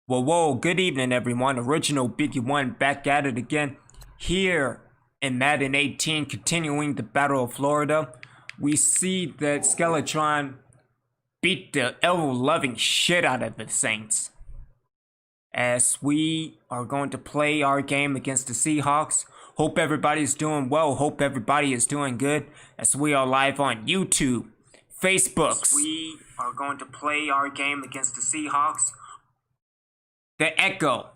Whoa, good evening everyone. Original Biggie One back at it again. Here in Madden 18, continuing the Battle of Florida. We see that Skeletron beat the ever-loving shit out of the Saints. As we are going to play our game against the Seahawks. Hope everybody's doing well. Hope everybody is doing good. As we are live on YouTube, Facebook. We are going to play our game against the Seahawks. The Echo,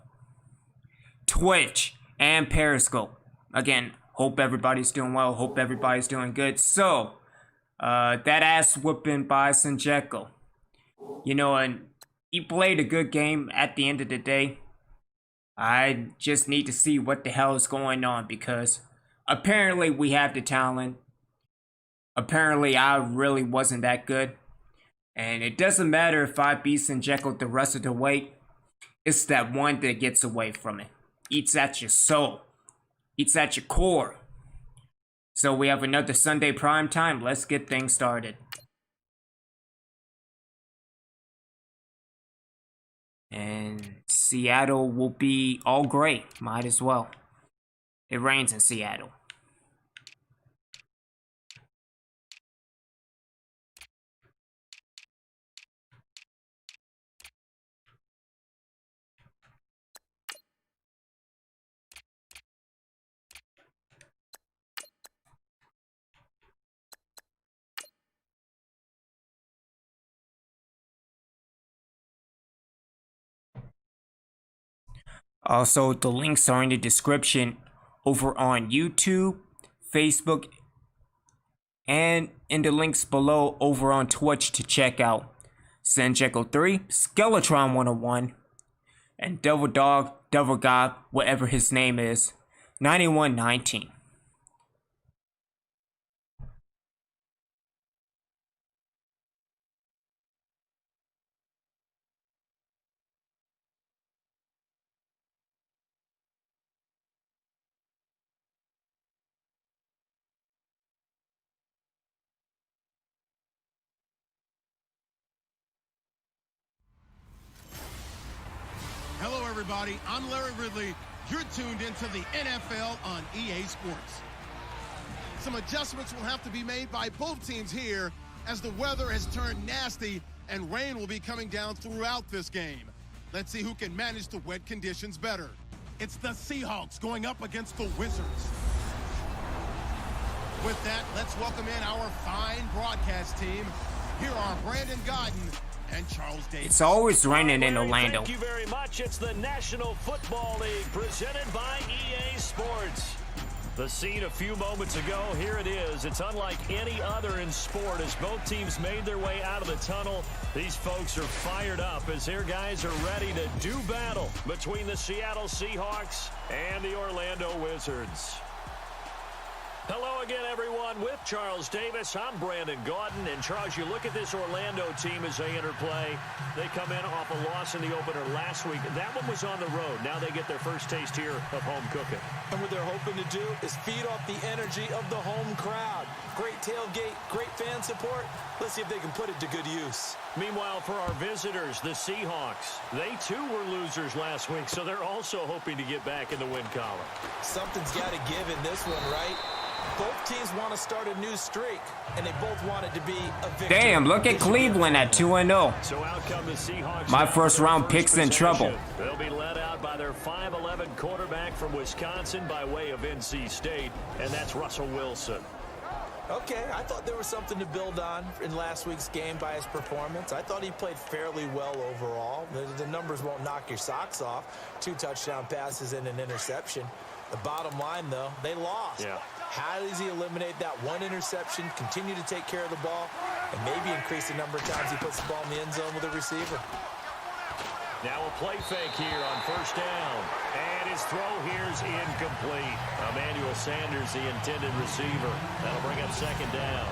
Twitch, and Periscope. Again, hope everybody's doing well. Hope everybody's doing good. So, that ass whooping by Sanjeko. And he played a good game at the end of the day. I just need to see what the hell is going on because apparently we have the talent. Apparently I really wasn't that good. And it doesn't matter if I beat Sanjeko the rest of the way. It's that one that gets away from it. Eats at your soul. Eats at your core. So we have another Sunday prime time. Let's get things started. And Seattle will be all gray. Might as well. It rains in Seattle. Also, the links are in the description over on YouTube, Facebook, and in the links below over on Twitch to check out Sanjeko 3, Skeletron 101, and Devil Dog, Devil God, whatever his name is, 9119. Hello, everybody. I'm Larry Ridley. You're tuned into the NFL on EA Sports. Some adjustments will have to be made by both teams here as the weather has turned nasty and rain will be coming down throughout this game. Let's see who can manage the wet conditions better. It's the Seahawks going up against the Wizards. With that, let's welcome in our fine broadcast team. Here are Brandon Godden and Charles Davis. It's always raining in Orlando. Thank you very much. It's the National Football League presented by EA Sports. The scene a few moments ago, here it is. It's unlike any other in sport as both teams made their way out of the tunnel. These folks are fired up as their guys are ready to do battle between the Seattle Seahawks and the Orlando Wizards. Hello again, everyone. With Charles Davis, I'm Brandon Gaudin. And, Charles, you look at this Orlando team as they enter play. They come in off a loss in the opener last week. That one was on the road. Now they get their first taste here of home cooking. And what they're hoping to do is feed off the energy of the home crowd. Great tailgate, great fan support. Let's see if they can put it to good use. Meanwhile, for our visitors, the Seahawks, they too were losers last week, so they're also hoping to get back in the win column. Something's got to give in this one, right? Both teams want to start a new streak, and they both want it to be a victory. Damn, look at Cleveland at 2-0. So out come the Seahawks. My first round pick's in trouble. They'll be led out by their 5'11" quarterback from Wisconsin by way of NC State, and that's Russell Wilson. Okay, I thought there was something to build on in last week's game by his performance. I thought he played fairly well overall. The numbers won't knock your socks off. 2 touchdown passes and an interception. The bottom line, though, they lost. Yeah. How does he eliminate that one interception, continue to take care of the ball, and maybe increase the number of times he puts the ball in the end zone with a receiver? Now a play fake here on first down. And his throw here's incomplete. Emmanuel Sanders, the intended receiver. That'll bring up second down.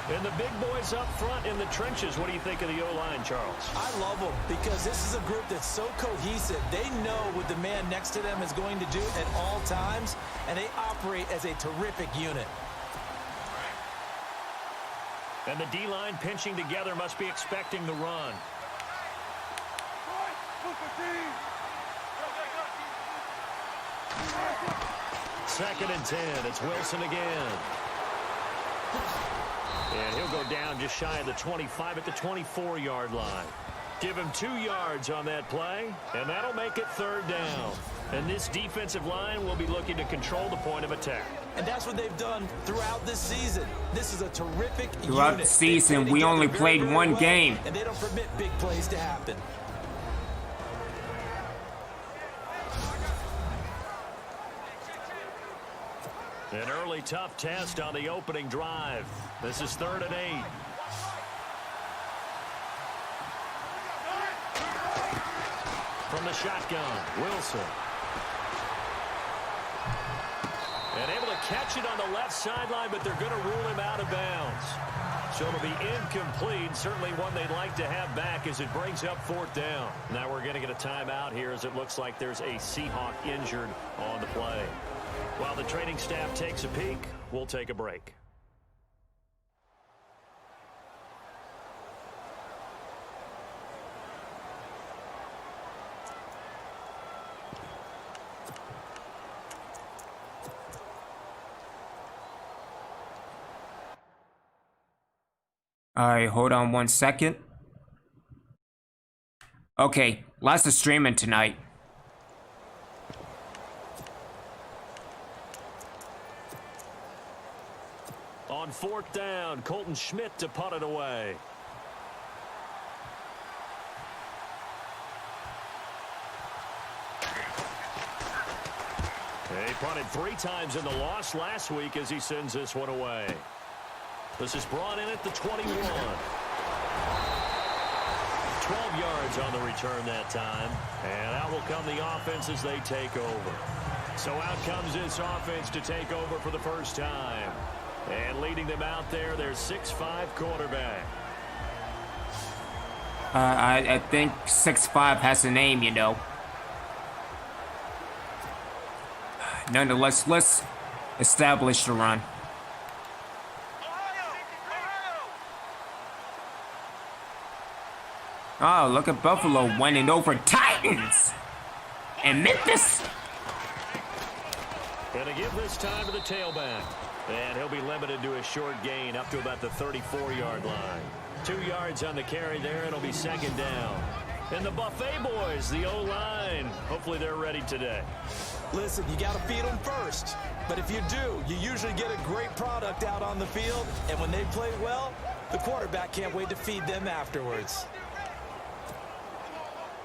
And the big boys up front in the trenches. What do you think of the O-line, Charles? I love them because this is a group that's so cohesive. They know what the man next to them is going to do at all times, and they operate as a terrific unit. And the D-line pinching together must be expecting the run. 2nd and 10. It's Wilson again. And he'll go down just shy of the 25 at the 24-yard line. Give him 2 yards on that play, and that'll make it 3rd down. And this defensive line will be looking to control the point of attack. And that's what they've done throughout this season. This is a terrific unit. Throughout the season, we only played one game. And they don't permit big plays to happen. An early tough test on the opening drive. This is 3rd and 8. From the shotgun, Wilson. And able to catch it on the left sideline, but they're going to rule him out of bounds. So it'll be incomplete. Certainly one they'd like to have back as it brings up 4th down. Now we're going to get a timeout here as it looks like there's a Seahawk injured on the play. While the training staff takes a peek, we'll take a break. All right, hold on 1 second. Okay, lots of streaming tonight. On 4th down, Colton Schmidt to punt it away. He punted 3 times in the loss last week as he sends this one away. This is brought in at the 21. 12 yards on the return that time. And out will come the offense as they take over. So out comes this offense to take over for the first time. And leading them out there, their 6'5" quarterback. I think 6'5" has a name, you know. Nonetheless, let's establish the run. Oh, look at Buffalo winning over Titans and Memphis. And to give this time to the tailback. And he'll be limited to a short gain up to about the 34-yard line. 2 yards on the carry there. It'll be 2nd down. And the Buffet boys, the O-line, hopefully they're ready today. Listen, you got to feed them first. But if you do, you usually get a great product out on the field. And when they play well, the quarterback can't wait to feed them afterwards.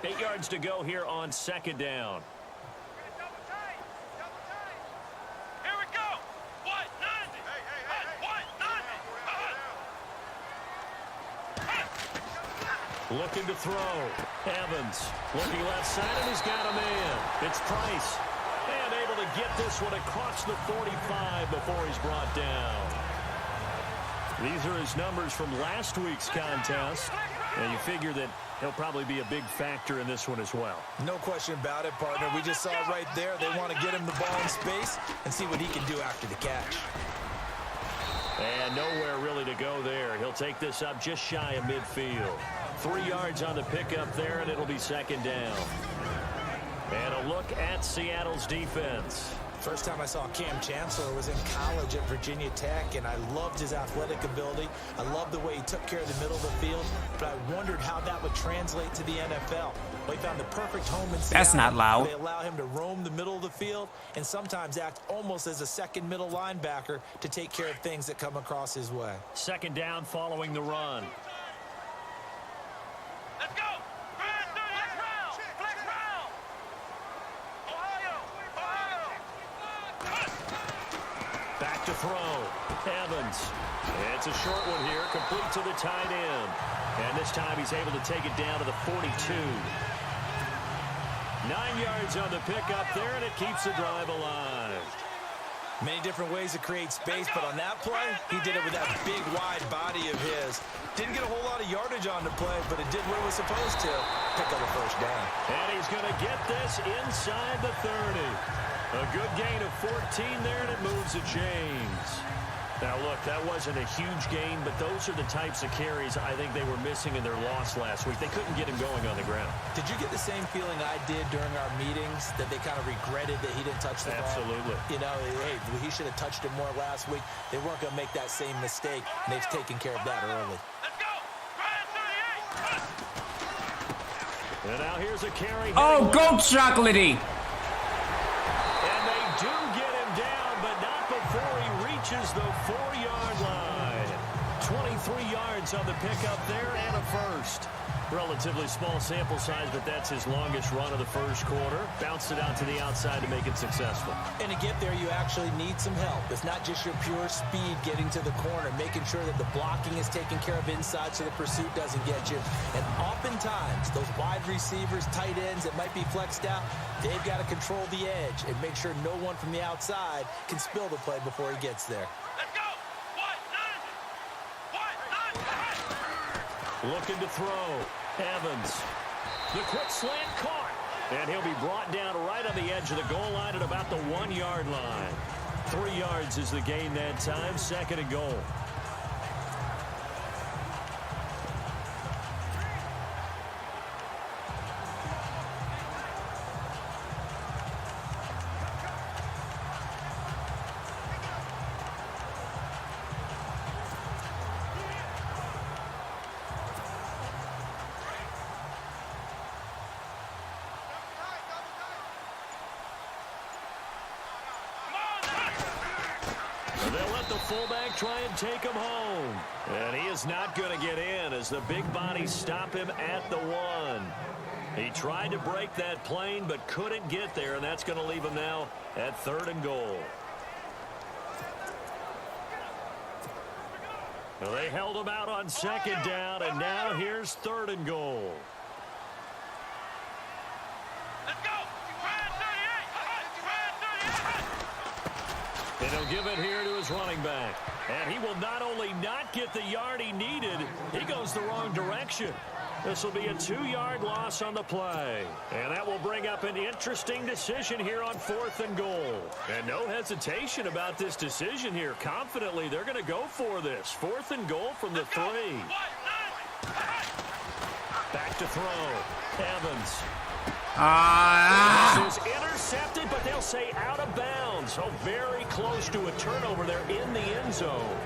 8 yards to go here on 2nd down. Looking to throw. Evans looking left side, and he's got a man. It's Price. And able to get this one across the 45 before he's brought down. These are his numbers from last week's contest. And you figure that he'll probably be a big factor in this one as well. No question about it, partner. We just saw it right there. They want to get him the ball in space and see what he can do after the catch. And nowhere really to go there. He'll take this up just shy of midfield. 3 yards on the pickup there, and it'll be 2nd down. And a look at Seattle's defense. First time I saw Cam Chancellor was in college at Virginia Tech, and I loved his athletic ability. I loved the way he took care of the middle of the field, but I wondered how that would translate to the NFL. Well, he found the perfect home in Seattle. That's not loud. They allow him to roam the middle of the field and sometimes act almost as a second middle linebacker to take care of things that come across his way. 2nd down following the run. Let's go! Flex round! Flex round! Ohio! Back to throw. Evans. It's a short one here, complete to the tight end. And this time he's able to take it down to the 42. 9 yards on the pickup there, and it keeps the drive alive. Many different ways to create space, but on that play, he did it with that big, wide body of his. Didn't get a whole lot of yardage on the play, but it did what it was supposed to. Pick up a 1st down. And he's going to get this inside the 30. A good gain of 14 there, and it moves the chains. Now, look, that wasn't a huge gain, but those are the types of carries I think they were missing in their loss last week. They couldn't get him going on the ground. Did you get the same feeling I did during our meetings, that they kind of regretted that he didn't touch the ball? Absolutely. You know, hey, he should have touched it more last week. They weren't going to make that same mistake, and they've taken care of that early. Let's go. Ryan 38. And now here's a carry. Oh, go chocolatey! And they do get him down, but not before he reaches the 4-yard line. 23 yards on the pickup there and a first. Relatively small sample size, but that's his longest run of the first quarter. Bounced it out to the outside to make it successful. And to get there, you actually need some help. It's not just your pure speed getting to the corner, making sure that the blocking is taken care of inside so the pursuit doesn't get you. And oftentimes, those wide receivers, tight ends that might be flexed out, they've got to control the edge and make sure no one from the outside can spill the play before he gets there. Let's go. Looking to throw. Evans. The quick slant caught. And he'll be brought down right on the edge of the goal line at about the 1-yard line. 3 yards is the gain that time. 2nd and goal. They'll let the fullback try and take him home. And he is not going to get in as the big bodies stop him at the 1. He tried to break that plane but couldn't get there, and that's going to leave him now at 3rd and goal. Well, they held him out on 2nd down, and now here's 3rd and goal. Let's go. Ryan 38. And he'll give it here to his running back. And he will not only not get the yard he needed, he goes the wrong direction. This will be a 2-yard loss on the play. And that will bring up an interesting decision here on 4th and goal. And no hesitation about this decision here. Confidently, they're going to go for this. 4th and goal from the 3. Back to throw. Evans. This is intercepted, but they'll say out of bounds. So very close to a turnover there in the end zone.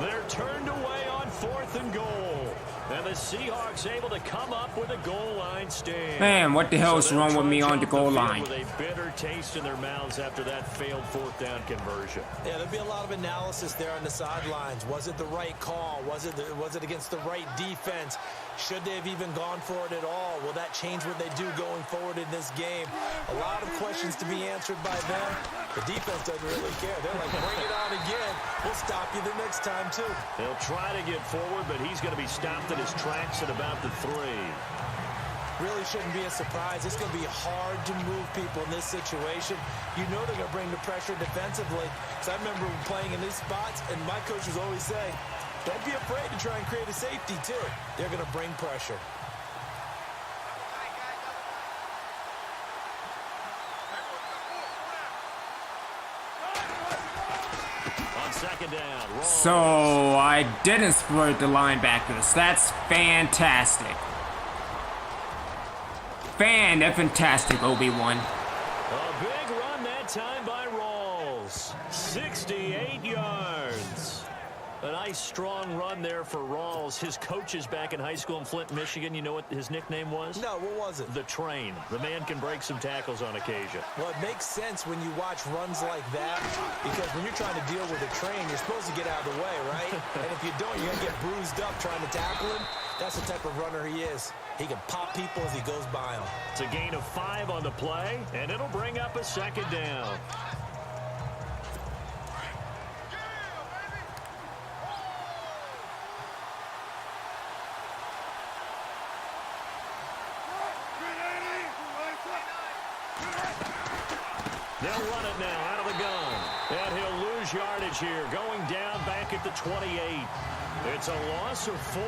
They're turned away on 4th and goal. And the Seahawks able to come up with a goal line stand. Man, what the hell is wrong with me on the goal line? With a bitter taste in their mouths after that failed 4th down conversion. Yeah, there'll be a lot of analysis there on the sidelines. Was it the right call? Was it against the right defense? Should they have even gone for it at all? Will that change what they do going forward in this game? A lot of questions to be answered by them. The defense doesn't really care. They're like, bring it on again. We'll stop you the next time, too. He'll try to get forward, but he's going to be stopped in his tracks at about the 3. Really shouldn't be a surprise. It's going to be hard to move people in this situation. You know they're going to bring the pressure defensively. Because I remember playing in these spots, and my coaches always say, don't be afraid to try and create a safety, too. They're going to bring pressure. On 2nd down. Wrong. So I didn't split the linebackers. That's fantastic. Fantastic, Obi-Wan. A big run that time by Rawls. 68 yards. A nice strong run there for Rawls. His coaches back in high school in Flint, Michigan, you know what his nickname was? No, what was it? The Train. The man can break some tackles on occasion. Well, it makes sense when you watch runs like that, because when you're trying to deal with a train, you're supposed to get out of the way, right? And if you don't, you're going to get bruised up trying to tackle him. That's the type of runner he is. He can pop people as he goes by them. It's a gain of 5 on the play, and it'll bring up a 2nd down. They'll run it now out of the gun. And he'll lose yardage here, going down back at the 28. It's a loss of 4.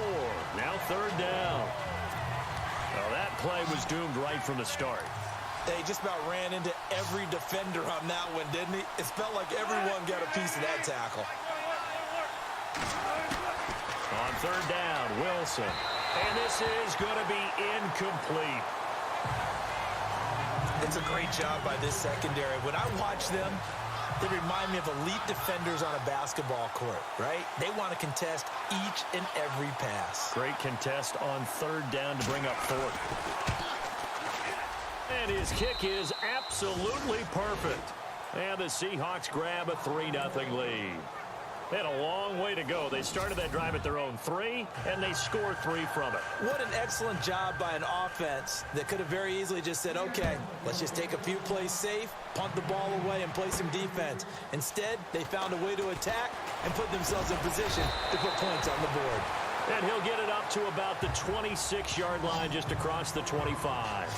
Now 3rd down. Well, that play was doomed right from the start. They just about ran into every defender on that one, didn't he? It felt like everyone got a piece of that tackle. On 3rd down, Wilson. And this is going to be incomplete. It's a great job by this secondary. When I watch them, they remind me of elite defenders on a basketball court, right? They want to contest each and every pass. Great contest on third down to bring up fourth. And his kick is absolutely perfect. And the Seahawks grab a 3-0 lead. They had a long way to go. They started that drive at their own 3, and they score 3 from it. What an excellent job by an offense that could have very easily just said, okay, let's just take a few plays safe, punt the ball away, and play some defense. Instead, they found a way to attack and put themselves in position to put points on the board. And he'll get it up to about the 26-yard line, just across the 25.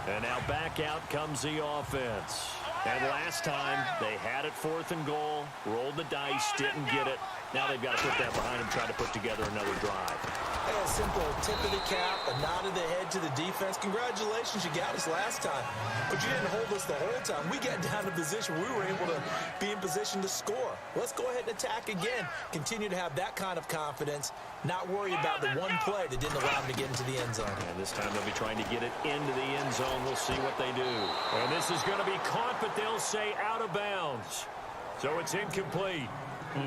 And now back out comes the offense. And last time, they had it 4th and goal, rolled the dice, didn't get it. Now they've got to put that behind them, try to put together another drive. Hey, a simple tip of the cap, a nod of the head to the defense. Congratulations, you got us last time. But you didn't hold us the whole time. We got down to position. We were able to be in position to score. Let's go ahead and attack again. Continue to have that kind of confidence. Not worry about the one play that didn't allow them to get into the end zone. And this time they'll be trying to get it into the end zone. We'll see what they do. And this is going to be caught, but they'll say out of bounds. So it's incomplete.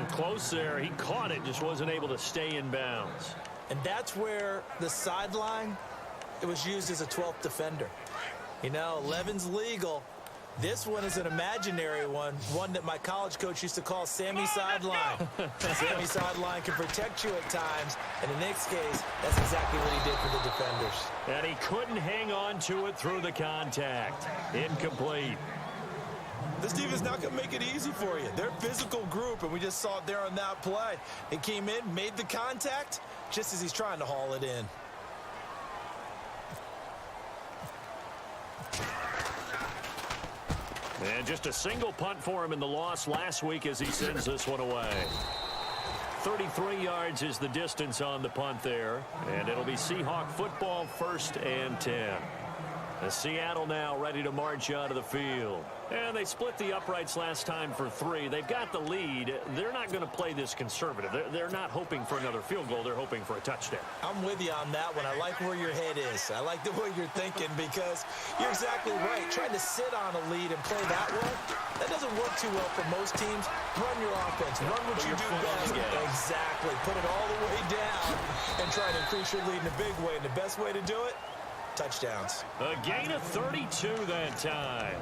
Close there. He caught it, just wasn't able to stay in bounds. And that's where the sideline, it was used as a 12th defender. You know, 11's legal. This one is an imaginary one that my college coach used to call Sammy Sideline. Sammy Sideline can protect you at times, and in this case, that's exactly what he did for the defenders. And he couldn't hang on to it through the contact. Incomplete. This team is not going to make it easy for you. They're a physical group, and we just saw it there on that play. It came in, made the contact, just as he's trying to haul it in. And just a single punt for him in the loss last week as he sends this one away. 33 yards is the distance on the punt there. And it'll be Seahawk football, 1st and 10. And Seattle now ready to march out of the field. And they split the uprights last time for 3. They've got the lead. They're not going to play this conservative. They're not hoping for another field goal. They're hoping for a touchdown. I'm with you on that one. I like where your head is. I like the way you're thinking because you're exactly right. Trying to sit on a lead and play that way, that doesn't work too well for most teams. Run your offense. Run what you do best. Exactly. Put it all the way down and try to increase your lead in a big way. And the best way to do it, touchdowns. A gain of 32 that time.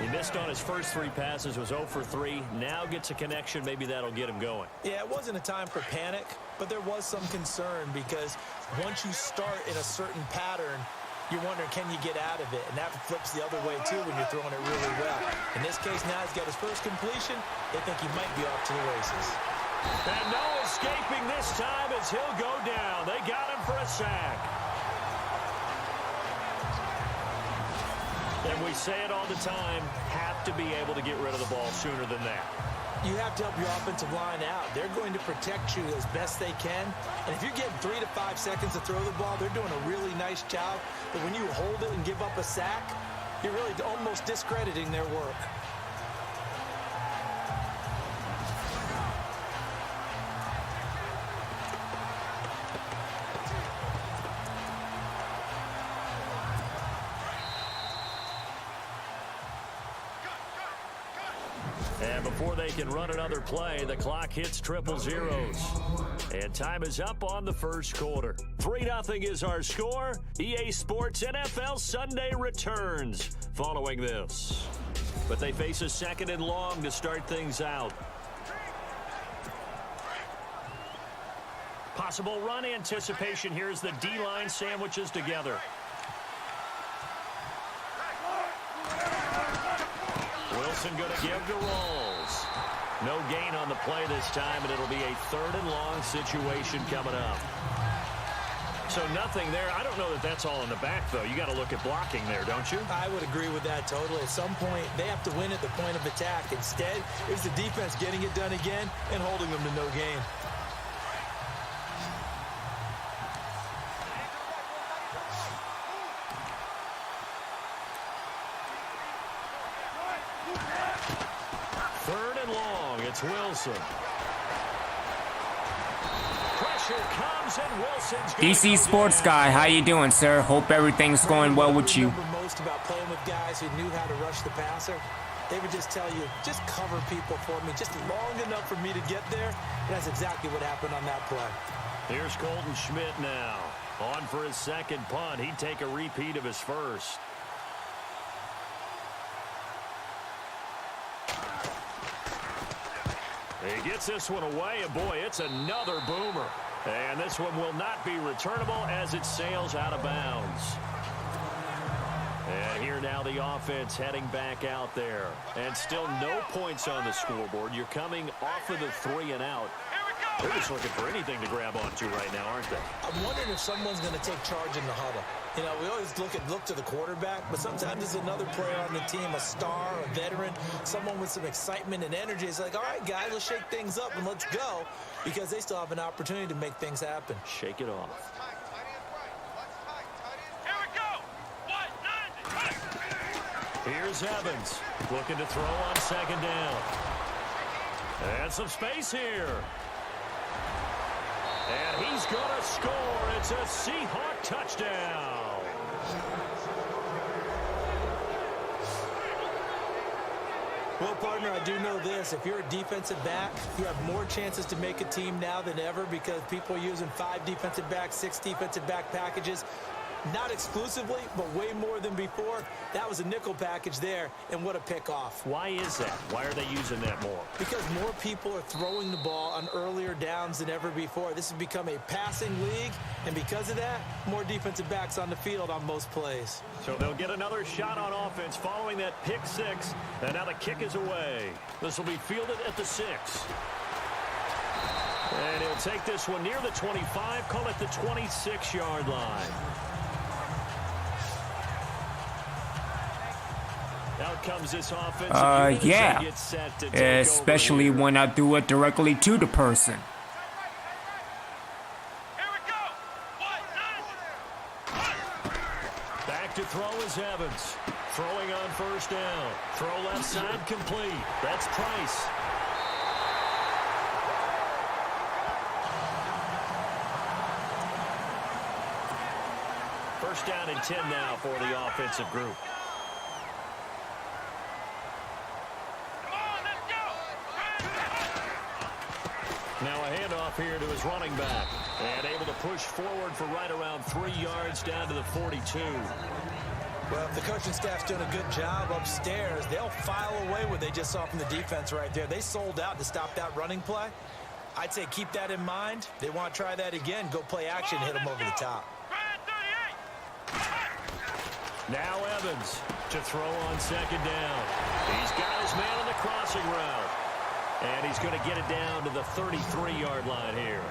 He missed on his first 3 passes, was 0 for 3. Now gets a connection. Maybe that'll get him going. Yeah, it wasn't a time for panic, but there was some concern because once you start in a certain pattern, you're wondering, can you get out of it? And that flips the other way, too, when you're throwing it really well. In this case, now he's got his first completion. They think he might be off to the races. And no escaping this time as he'll go down. They got him for a sack. And we say it all the time, have to be able to get rid of the ball sooner than that. You have to help your offensive line out. They're going to protect you as best they can. And if you're getting 3 to 5 seconds to throw the ball, they're doing a really nice job. But when you hold it and give up a sack, you're really almost discrediting their work. And before they can run another play, the clock hits triple zeros. And time is up on the first quarter. 3-0 is our score. EA Sports NFL Sunday returns following this. But they face a 2nd and long to start things out. Possible run anticipation. Here's the D-line sandwiches together. Wilson going to give to Rolls. No gain on the play this time, and it'll be a 3rd and long situation coming up. So nothing there. I don't know that that's all in the back, though. You got to look at blocking there, don't you? I would agree with that totally. At some point, they have to win at the point of attack. Instead, it's the defense getting it done again and holding them to no gain. It's Wilson. Pressure pressure comes, and Wilson's gonna DC go Sports down. Guy, how you doing, sir? Hope everything's going well with you. What I remember most about playing with guys who knew how to rush the passer, they would just tell you, just cover people for me, just long enough for me to get there. And that's exactly what happened on that play. Here's Colton Schmidt now. On for his second punt. He'd take a repeat of his first. He gets this one away, and boy, it's another boomer. And this one will not be returnable as it sails out of bounds. And here now the offense heading back out there. And still no points on the scoreboard. You're coming off of the 3 and out. They're just looking for anything to grab onto right now, aren't they? I'm wondering if someone's going to take charge in the huddle. You know, we always look to the quarterback, but sometimes there's another player on the team, a star, a veteran, someone with some excitement and energy. It's like, all right, guys, let's shake things up and let's go, because they still have an opportunity to make things happen. Shake it off. Here we go. Here's Evans looking to throw on second down. And some space here. And he's going to score. It's a Seahawk touchdown. Well, partner, I do know this. If you're a defensive back, you have more chances to make a team now than ever because people are using 5 defensive backs, 6 defensive back packages. Not exclusively, but way more than before. That was a nickel package there, and what a pick-off. Why is that? Why are they using that more? Because more people are throwing the ball on earlier downs than ever before. This has become a passing league, and because of that, more defensive backs on the field on most plays. So they'll get another shot on offense following that pick 6, and now the kick is away. This will be fielded at the 6. And he'll take this one near the 25, call it the 26-yard line. Out comes this offensive unit as they Yeah. get set to take Especially over when I do it directly to the person. Here we go. Back to throw is Evans. Throwing on first down. Throw left side complete. That's Price. First down and 10 now for the offensive group. Come on, let's go. Now a handoff here to his running back. And able to push forward for right around 3 yards down to the 42. Well, if the coaching staff's doing a good job upstairs, they'll file away what they just saw from the defense right there. They sold out to stop that running play. I'd say keep that in mind. They want to try that again. Go play action, hit them over the top. Now Evans to throw on second down. He's got his man on the crossing route. And he's going to get it down to the 33-yard line here.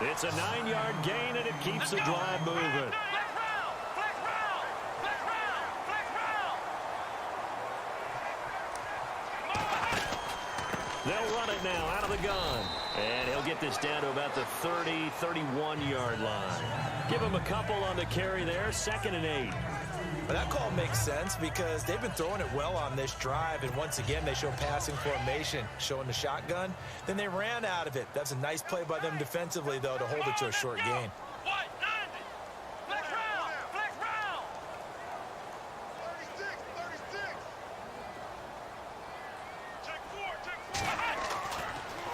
It's a 9-yard gain, and it keeps the drive moving. They'll run it now out of the gun. And he'll get this down to about the 30, 31-yard line. Give him a couple on the carry there, 2nd and 8. But that call makes sense because they've been throwing it well on this drive, and once again they show passing formation, showing the shotgun. Then they ran out of it. That's a nice play by them defensively, though, to hold it to a short gain.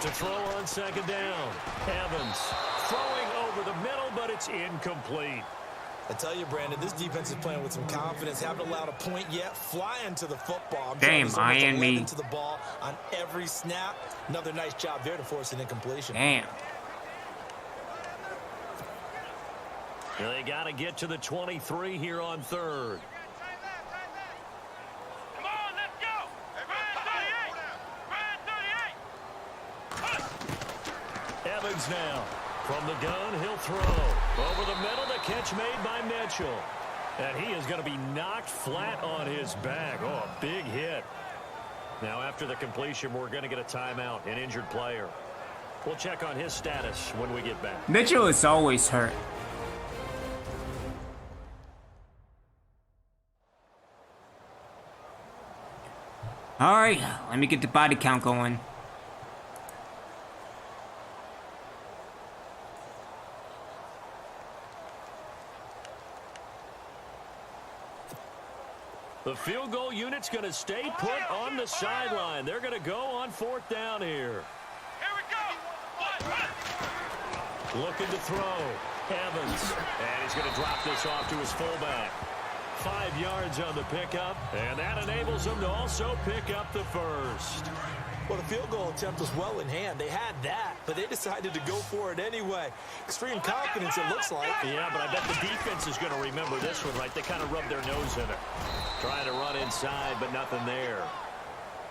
To throw on second down. Evans throwing over the middle, but it's incomplete. I tell you, Brandon, this defense is playing with some confidence. Haven't allowed a point yet. Flying to the football. Damn, eyeing me. To the ball on every snap. Another nice job there to force an incompletion. Damn. They got to get to the 23 here on 3rd. Come on, let's go. Brand 38. Evans now. From the gun, he'll throw. Over the middle, the catch made by Mitchell. And he is going to be knocked flat on his back. Oh, a big hit. Now, after the completion, we're going to get a timeout, an injured player. We'll check on his status when we get back. Mitchell is always hurt. Alright, let me get the body count going. The field goal unit's going to stay put on the sideline. They're going to go on 4th down here. Here we go. Looking to throw. Evans. And he's going to drop this off to his fullback. 5 yards on the pickup, and that enables them to also pick up the first. Well, the field goal attempt was well in hand. They had that, but they decided to go for it anyway. Extreme confidence, it looks like. Yeah, but I bet the defense is going to remember this one, right? They kind of rubbed their nose in it. Trying to run inside, but nothing there.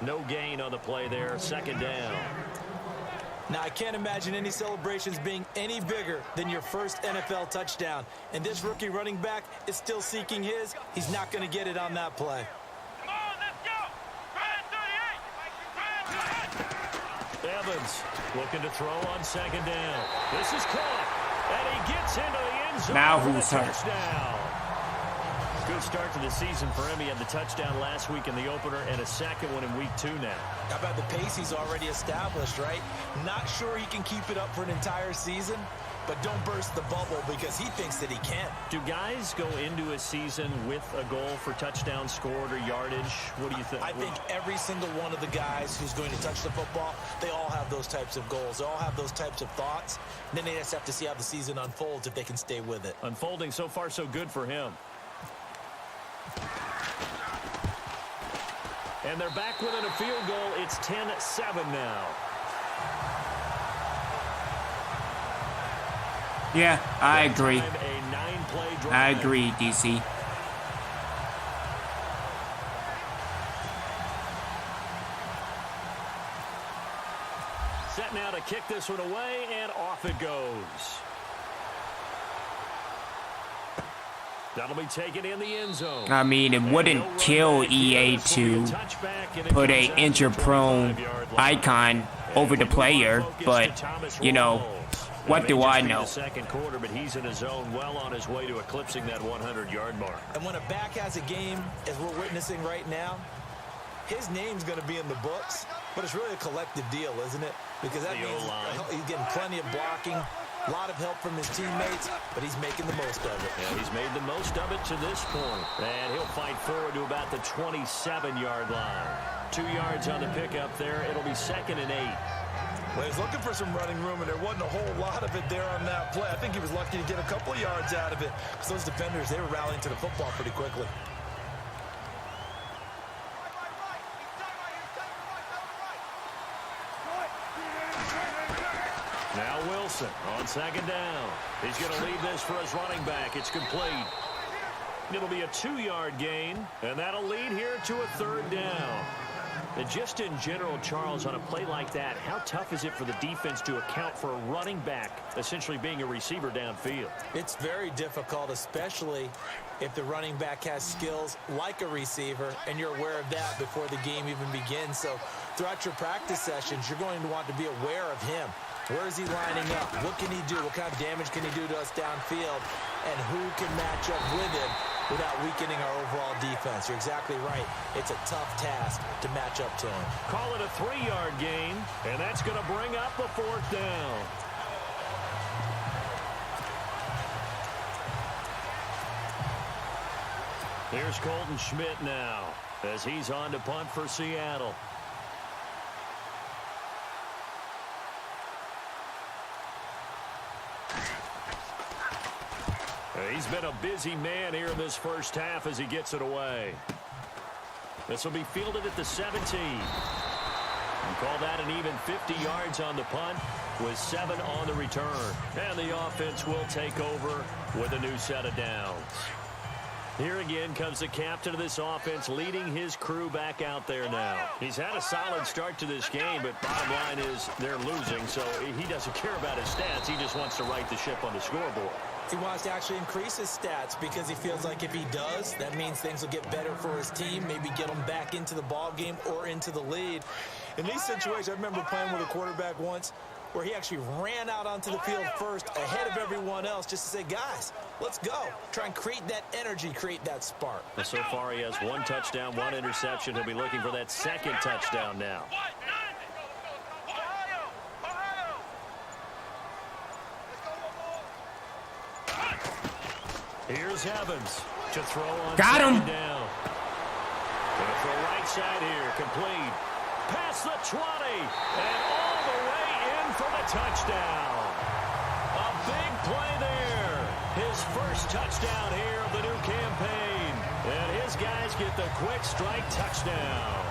No gain on the play there. 2nd down. Now, I can't imagine any celebrations being any bigger than your first NFL touchdown. And this rookie running back is still seeking his. He's not going to get it on that play. Come on, let's go. Try it, 38. Evans looking to throw on 2nd down. This is caught, and he gets into the end zone. Now for the who's hurt? touchdown. Good start to the season for him. He had the touchdown last week in the opener and a second one in week 2 now. How about the pace he's already established, right? Not sure he can keep it up for an entire season, but don't burst the bubble because he thinks that he can. Do guys go into a season with a goal for touchdown scored or yardage? What do you think? I think every single one of the guys who's going to touch the football, they all have those types of goals. They all have those types of thoughts. And then they just have to see how the season unfolds if they can stay with it. Unfolding so far so good for him. And they're back within a field goal. It's 10-7 now. Yeah, I agree. A 9-play drive. I agree, DC. Set now to kick this one away, and off it goes. That'll be taken in the end zone. I mean, it wouldn't kill EA to put a injury-prone icon over the player, but, you know, what do I know? Second quarter, but he's in his zone, well on his way to eclipsing that 100-yard mark. And when a back has a game, as we're witnessing right now, his name's going to be in the books, but it's really a collective deal, isn't it? Because that means he's getting plenty of blocking, a lot of help from his teammates, but he's making the most of it. Yeah, he's made the most of it to this point. And he'll fight forward to about the 27-yard line. 2 yards on the pickup there. It'll be 2nd and 8. Well, he's looking for some running room, and there wasn't a whole lot of it there on that play. I think he was lucky to get a couple of yards out of it because those defenders, they were rallying to the football pretty quickly. Now Wilson on 2nd down. He's going to leave this for his running back. It's complete. It'll be a 2-yard gain, and that'll lead here to a 3rd down. And just in general, Charles, on a play like that, how tough is it for the defense to account for a running back essentially being a receiver downfield? It's very difficult, especially if the running back has skills like a receiver, and you're aware of that before the game even begins. So throughout your practice sessions, you're going to want to be aware of him. Where is he lining up? What can he do? What kind of damage can he do to us downfield? And who can match up with him without weakening our overall defense? You're exactly right. It's a tough task to match up to him. Call it a 3-yard gain, and that's going to bring up a 4th down. Here's Colton Schmidt now as he's on to punt for Seattle. He's been a busy man here in this first half as he gets it away. This will be fielded at the 17. And call that an even 50 yards on the punt with 7 on the return. And the offense will take over with a new set of downs. Here again comes the captain of this offense leading his crew back out there now. He's had a solid start to this game, but bottom line is they're losing, so he doesn't care about his stats. He just wants to right the ship on the scoreboard. He wants to actually increase his stats because he feels like if he does, that means things will get better for his team, maybe get them back into the ball game or into the lead. In these situations, I remember playing with a quarterback once where he actually ran out onto the field first ahead of everyone else just to say, guys, let's go. Try and create that energy, create that spark. Well, so far he has 1 touchdown, 1 interception. He'll be looking for that 2nd touchdown now. Here's Evans to throw on Got him. down. to the right side here. Complete. Past the 20. And all the way in for the touchdown. A big play there. His first touchdown here of the new campaign. And his guys get the quick strike touchdown.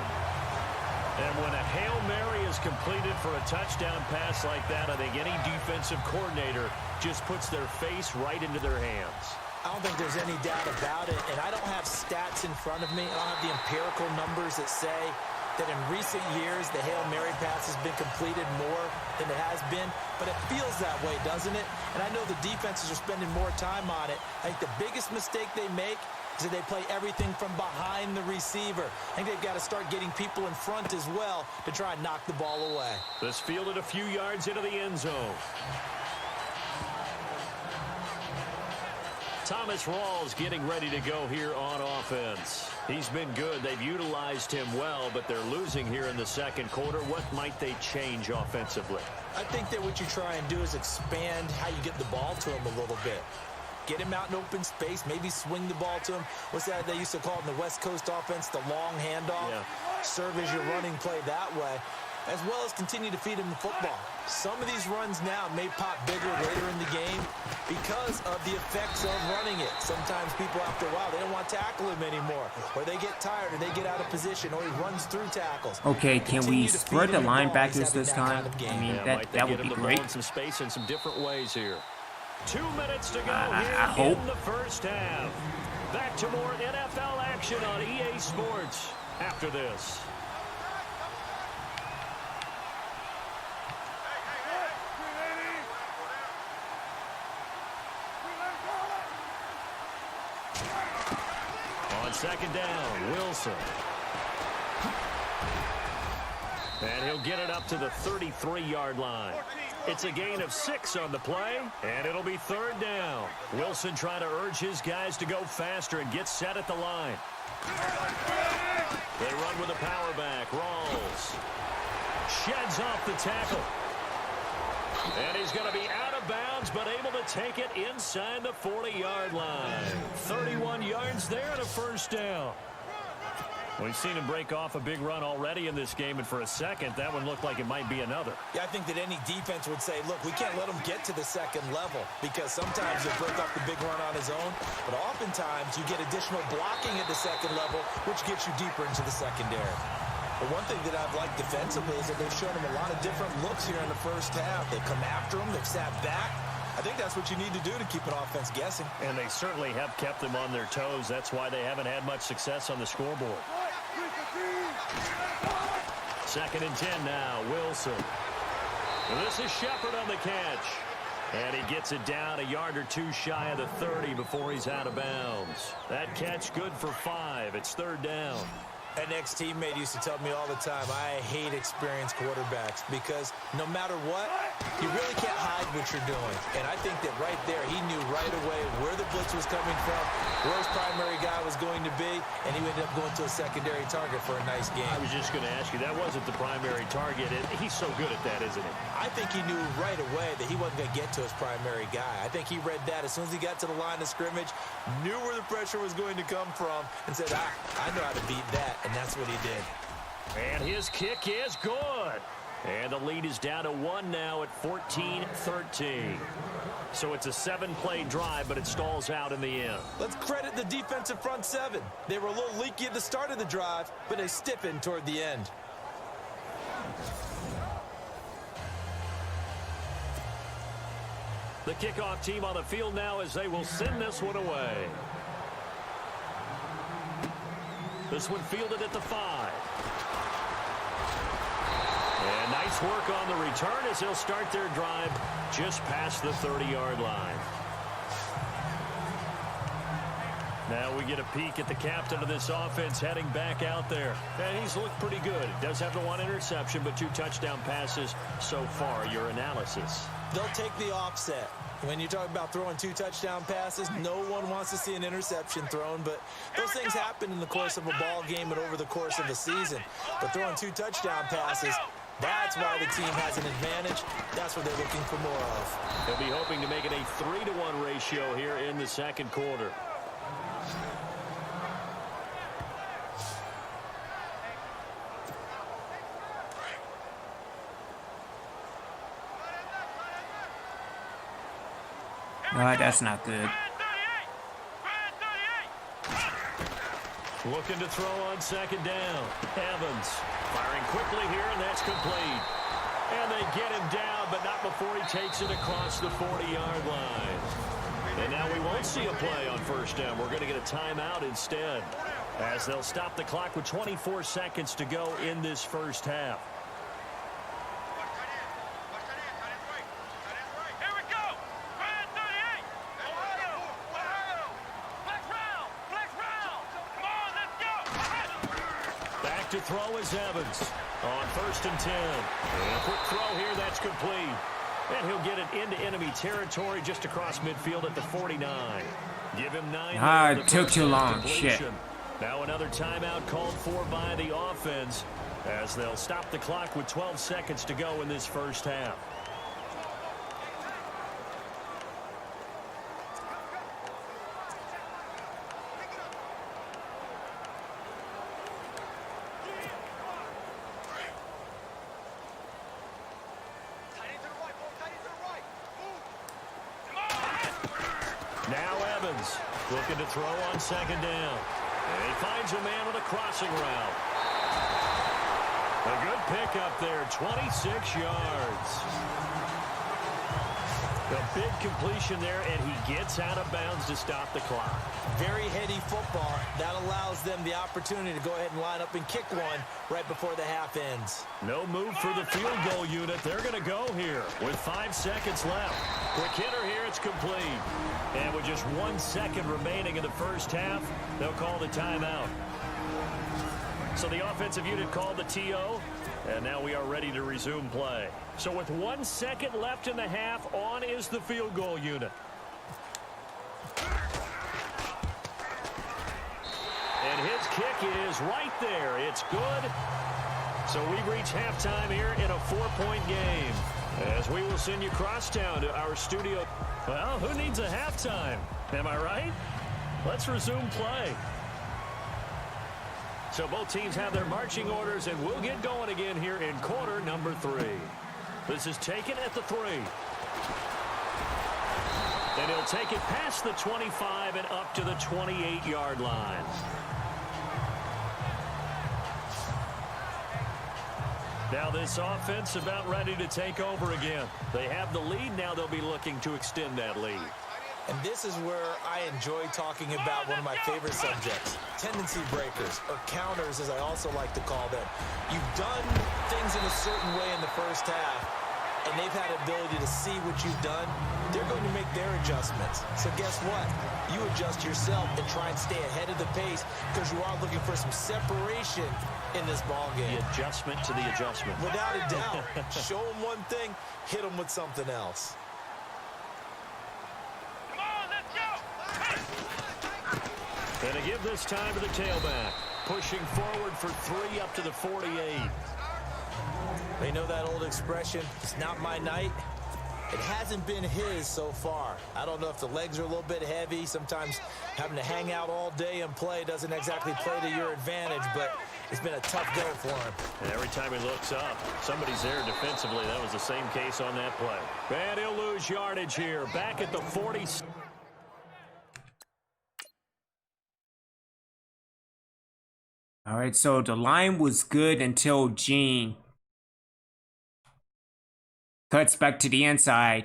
And when a Hail Mary is completed for a touchdown pass like that, I think any defensive coordinator just puts their face right into their hands. I don't think there's any doubt about it, and I don't have stats in front of me. I don't have the empirical numbers that say that in recent years the Hail Mary pass has been completed more than it has been, but it feels that way, doesn't it? And I know the defenses are spending more time on it. I think the biggest mistake they make is that they play everything from behind the receiver. I think they've got to start getting people in front as well to try and knock the ball away. This fielded a few yards into the end zone. Thomas Rawls getting ready to go here on offense. He's been good. They've utilized him well, but they're losing here in the second quarter. What might they change offensively? I think that what you try and do is expand how you get the ball to him a little bit. Get him out in open space, maybe swing the ball to him. What's that they used to call it in the West Coast offense, the long handoff? Yeah. Serve as your running play that way, as well as continue to feed him the football. Some of these runs now may pop bigger later in the game because of the effects of running it. Sometimes people, after a while, they don't want to tackle him anymore, or they get tired, or they get out of position, or he runs through tackles. Okay, can we spread the linebackers this time? I mean, that would be great. Some space in some different ways here. 2 minutes to go I here hope. in the first half. Back to more NFL action on EA Sports after this. On second down, Wilson. And he'll get it up to the 33-yard line. It's a gain of 6 on the play, and it'll be third down. Wilson trying to urge his guys to go faster and get set at the line. They run with a power back. Rawls sheds off the tackle. And he's going to be out of bounds, but able to take it inside the 40-yard line. 31 yards there and a first down. We've seen him break off a big run already in this game, and for a second, that one looked like it might be another. Yeah, I think that any defense would say, look, we can't let him get to the second level, because sometimes he'll break off the big run on his own, but oftentimes you get additional blocking at the second level, which gets you deeper into the secondary. But one thing that I've liked defensively is that they've shown him a lot of different looks here in the first half. They've come after him, they've sat back. I think that's what you need to do to keep an offense guessing. And they certainly have kept them on their toes. That's why they haven't had much success on the scoreboard. Second and 10 now, Wilson. This is Shepard on the catch. And he gets it down a yard or two shy of the 30 before he's out of bounds. That catch good for 5. It's third down. An ex-teammate used to tell me all the time, I hate experienced quarterbacks because no matter what, you really can't hide what you're doing. And I think that right there, he knew right away where the blitz was coming from, where his primary guy was going to be, and he ended up going to a secondary target for a nice game. I was just going to ask you, that wasn't the primary target. He's so good at that, isn't he? I think he knew right away that he wasn't going to get to his primary guy. I think he read that as soon as he got to the line of scrimmage, knew where the pressure was going to come from, and said, I know how to beat that. And that's what he did. And his kick is good. And the lead is down to 1 now at 14-13. So it's a 7-play drive, but it stalls out in the end. Let's credit the defensive front 7. They were a little leaky at the start of the drive, but they stiffened toward the end. The kickoff team on the field now as they will send this one away. This one fielded at the 5. And nice work on the return as they'll start their drive just past the 30-yard line. Now we get a peek at the captain of this offense heading back out there. And he's looked pretty good. Does have the 1 interception, but 2 touchdown passes so far. Your analysis? They'll take the offset. When you talk about throwing 2 touchdown passes, no one wants to see an interception thrown, but those things happen in the course of a ball game and over the course of a season. But throwing 2 touchdown passes, that's why the team has an advantage. That's what they're looking for more of. They'll be hoping to make it a 3-to-1 ratio here in the second quarter. That's not good. Looking to throw on second down. Evans firing quickly here, and that's complete. And they get him down, but not before he takes it across the 40-yard line. And now we won't see a play on first down. We're going to get a timeout instead, as they'll stop the clock with 24 seconds to go in this first half. Here we go. Brand 38. Ohio. Flex round. Flex round. Come on, let's go. Back to throw is Evans on first and 10. And a quick throw here, that's complete. And he'll get it into enemy territory just across midfield at the 49. Give him 9. It took too long. Completion. Shit. Now another timeout called for by the offense, as they'll stop the clock with 12 seconds to go in this first half. Now Evans looking to throw on second down. And he finds a man with a crossing route. A good pickup there, 26 yards. A big completion there, and he gets out of bounds to stop the clock. Very heady football. That allows them the opportunity to go ahead and line up and kick one right before the half ends. No move for the field goal unit. They're going to go here with 5 seconds left. Quick hitter here, it's complete. And with just 1 second remaining in the first half, they'll call the timeout. So the offensive unit called the TO, and now we are ready to resume play. So with 1 second left in the half, on is the field goal unit. And his kick is right there. It's good. So we reach halftime here in a 4-point game, as we will send you crosstown to our studio. Well, who needs a halftime? Am I right? Let's resume play. So both teams have their marching orders, and we'll get going again here in quarter number 3. This is taken at the 3. And he'll take it past the 25 and up to the 28-yard line. Now this offense about ready to take over again. They have the lead. Now they'll be looking to extend that lead. And this is where I enjoy talking about one of my favorite subjects, tendency breakers, or counters as I also like to call them. You've done things in a certain way in the first half, and they've had ability to see what you've done. They're going to make their adjustments. So guess what? You adjust yourself and try and stay ahead of the pace, because you are looking for some separation in this ball game. The adjustment to the adjustment. Without a doubt. Show them one thing, hit them with something else. And to give this time to the tailback, pushing forward for 3 up to the 48. They know that old expression, it's not my night. It hasn't been his so far. I don't know if the legs are a little bit heavy. Sometimes having to hang out all day and play doesn't exactly play to your advantage, but it's been a tough go for him. And every time he looks up, somebody's there defensively. That was the same case on that play. And he'll lose yardage here. Back at the 40. All right, so the line was good until Gene cuts back to the inside.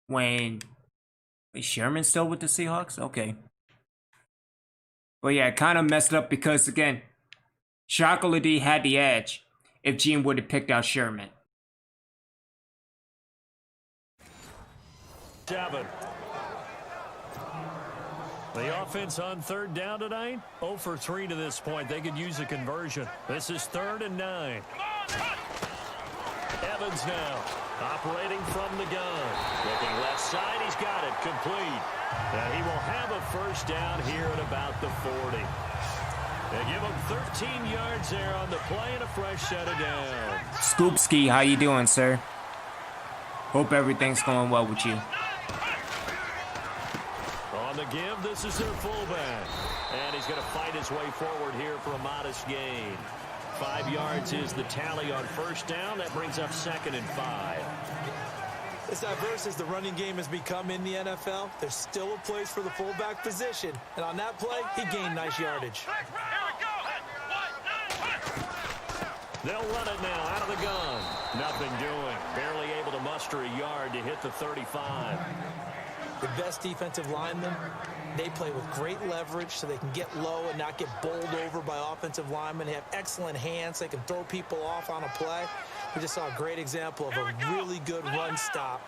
When is Sherman still with the Seahawks? Okay. But yeah, it kind of messed up because, again, Chocolatey had the edge if Gene would have picked out Sherman. 7. The offense on third down tonight, 0 for 3 to this point. They could use a conversion. This is 3rd and 9. Evans now operating from the gun. Looking left side, he's got it complete. And he will have a first down here at about the 40. They give him 13 yards there on the play and a fresh set of downs. Scoopski, how you doing, sir? Hope everything's going well with you. On the give, this is their fullback. And he's going to fight his way forward here for a modest gain. 5 yards is the tally on first down. That brings up 2nd and 5. As diverse as the running game has become in the NFL, there's still a place for the fullback position. And on that play, he gained nice yardage. Here we go. They'll run it now out of the gun. Nothing doing. Barely able to muster a yard to hit the 35. The best defensive linemen, they play with great leverage so they can get low and not get bowled over by offensive linemen. They have excellent hands. They can throw people off on a play. We just saw a great example of a really good run stop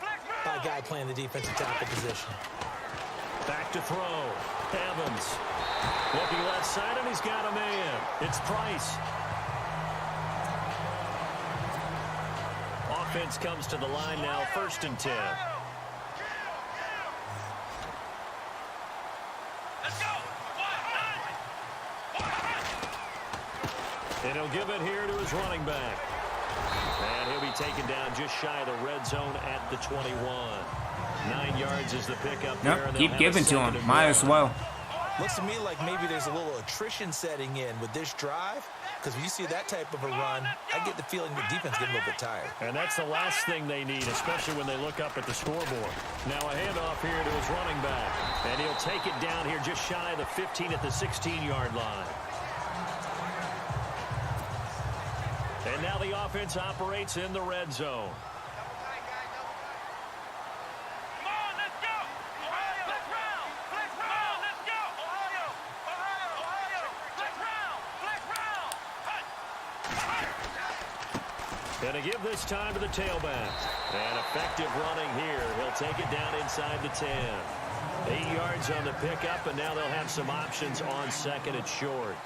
by a guy playing the defensive tackle position. Back to throw. Evans. Looking left side, and he's got a man. It's Price. Offense comes to the line now, 1st and 10. And he'll give it here to his running back. And he'll be taken down just shy of the red zone at the 21. 9 yards is the pickup there. Nope, keep giving to him. Might as well. Looks to me like maybe there's a little attrition setting in with this drive. Because when you see that type of a run, I get the feeling the defense getting a little bit tired. And that's the last thing they need, especially when they look up at the scoreboard. Now a handoff here to his running back. And he'll take it down here just shy of the 15 at the 16-yard line. And now the offense operates in the red zone. Going to give this time to the tailback. And effective running here. He'll take it down inside the 10. 8 yards on the pickup, and now they'll have some options on 2nd and short.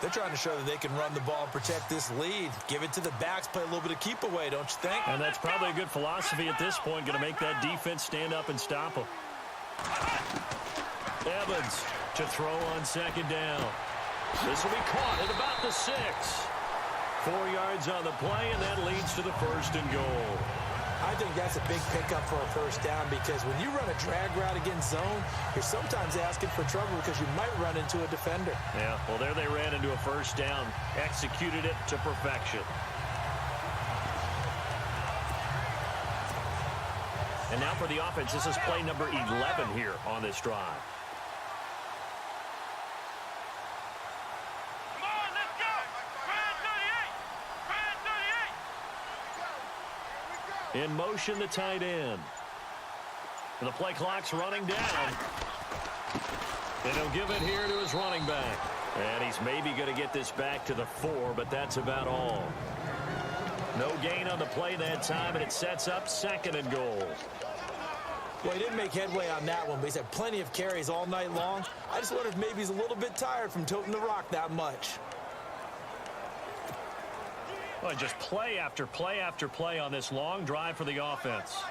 They're trying to show that they can run the ball and protect this lead. Give it to the backs, play a little bit of keep away, don't you think? And that's probably a good philosophy at this point. Going to make that defense stand up and stop them. Evans to throw on 2nd down. This will be caught at about the 6. 4 yards on the play, and that leads to the 1st and goal. I think that's a big pickup for a first down because when you run a drag route against zone, you're sometimes asking for trouble because you might run into a defender. Yeah, well, there they ran into a first down, executed it to perfection. And now for the offense, this is play number 11 here on this drive. In motion, the tight end. And the play clock's running down. And he'll give it here to his running back. And he's maybe going to get this back to the 4, but that's about all. No gain on the play that time, and it sets up 2nd and goal. Well, he didn't make headway on that one, but he's had plenty of carries all night long. I just wonder if maybe he's a little bit tired from toting the rock that much. Well, just play after play after play on this long drive for the offense.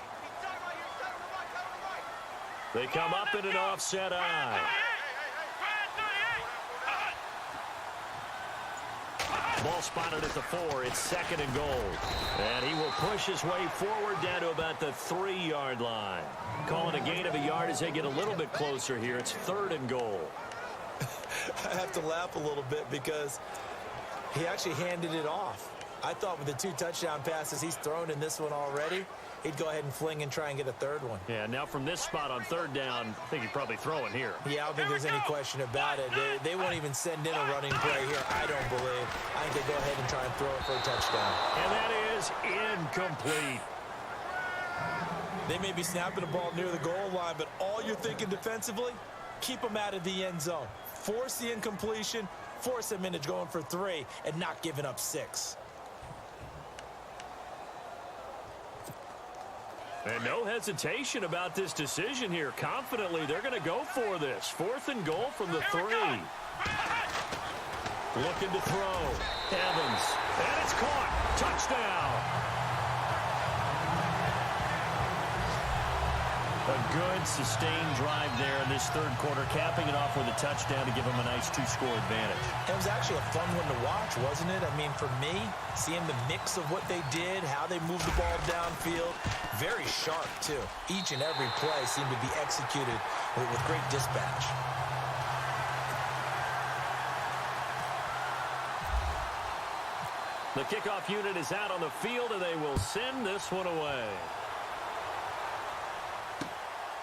They come up in an offset eye. Ball spotted at the 4. It's 2nd and goal. And he will push his way forward down to about the 3-yard line. Calling a gain of a yard as they get a little bit closer here. It's 3rd and goal. I have to laugh a little bit because he actually handed it off. I thought with the 2 touchdown passes he's thrown in this one already, he'd go ahead and fling and try and get a 3rd one. Yeah, now from this spot on 3rd down, I think he'd probably throw it here. Yeah, I don't think there's any question about it. They won't even send in a running play here, I don't believe. I think they go ahead and try and throw it for a touchdown. And that is incomplete. They may be snapping the ball near the goal line, but all you're thinking defensively, keep them out of the end zone. Force the incompletion, force them into going for 3, and not giving up 6. And no hesitation about this decision here. Confidently, they're going to go for this. 4th and goal from the 3. Looking to throw. Evans. And it's caught. Touchdown. A good, sustained drive there in this 3rd quarter, capping it off with a touchdown to give them a nice 2-score advantage. It was actually a fun one to watch, wasn't it? I mean, for me, seeing the mix of what they did, how they moved the ball downfield, very sharp, too. Each and every play seemed to be executed with great dispatch. The kickoff unit is out on the field, and they will send this one away.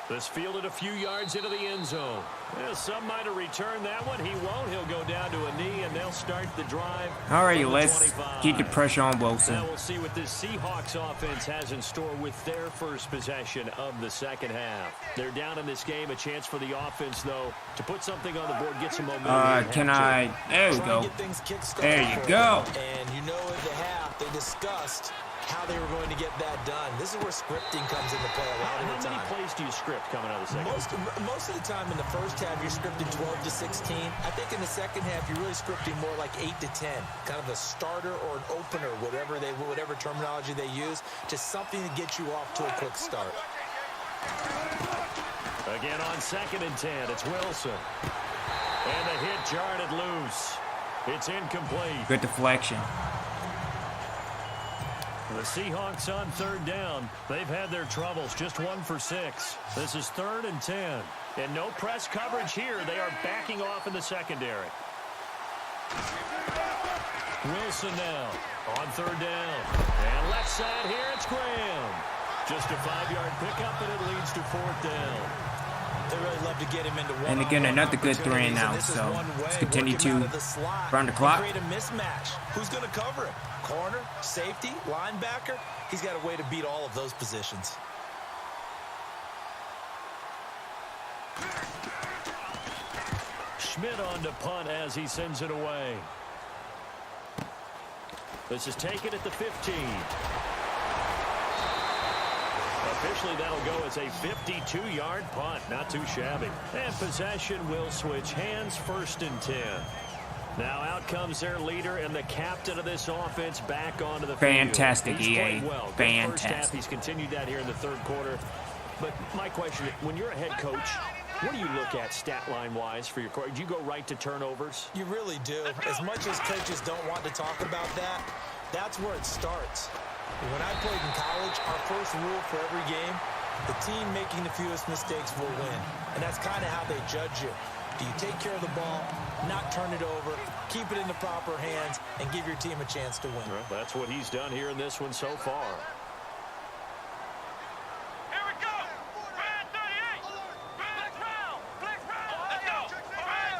This fielded a few yards into the end zone. Yeah, some might have returned that one. He won't. He'll go down to a knee, and they'll start the drive. All right, from the let's 25. keep the pressure on Wilson. Now we'll see what this Seahawks offense has in store with their first possession of the second half. They're down in this game. A chance for the offense, though, to put something on the board, get some momentum. Can I? There we go. There you go. And you know at the half, they discussed how they were going to get that done. This is where scripting comes into play a lot of the time. How many plays do you script coming out of the second? Most of the time in the first half, you're scripting 12 to 16. I think in the second half, you're really scripting more like 8 to 10. Kind of a starter or an opener, whatever terminology they use, just something to get you off to a quick start. Again on 2nd and 10, it's Wilson. And the hit jarred it loose. It's incomplete. Good deflection. The Seahawks on 3rd down. They've had their troubles, just 1 for 6. This is 3rd and 10. And no press coverage here. They are backing off in the secondary. Wilson now on 3rd down. And left side here, it's Graham. Just a 5-yard pickup, and it leads to 4th down. They really love to get him into one. And again, another good 3 and out. So let's continue to run the clock. Create a mismatch. Who's going to cover him? Corner, safety, linebacker. He's got a way to beat all of those positions. Schmidt on to punt as he sends it away. This is taken at the 15. Officially, that'll go as a 52-yard punt. Not too shabby. And possession will switch hands, 1st and 10. Now out comes their leader and the captain of this offense back onto the field. Fantastic, He's EA. played well. Good first half. Fantastic. He's continued that here in the 3rd quarter. But my question, when you're a head coach, what do you look at stat line-wise for your coach? Do you go right to turnovers? You really do. As much as coaches don't want to talk about that, that's where it starts. When I played in college, our first rule for every game, the team making the fewest mistakes will win. And that's kind of how they judge you. Do you take care of the ball, not turn it over, keep it in the proper hands, and give your team a chance to win? Well, that's what he's done here in this one so far. Here we go. Red 38. Flex round. Flex round. Let's go. Red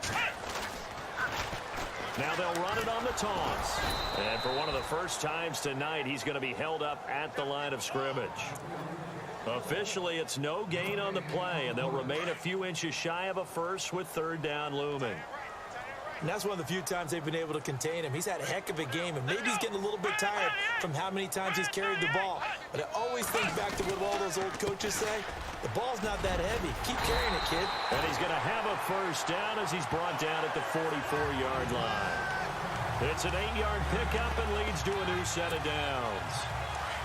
38. Now they'll run it on the taunts. And for one of the first times tonight, he's going to be held up at the line of scrimmage. Officially, it's no gain on the play, and they'll remain a few inches shy of a first with 3rd down looming. And that's one of the few times they've been able to contain him. He's had a heck of a game, and maybe he's getting a little bit tired from how many times he's carried the ball. But I always think back to what all those old coaches say. The ball's not that heavy. Keep carrying it, kid. And he's going to have a first down as he's brought down at the 44-yard line. It's an 8-yard pickup and leads to a new set of downs.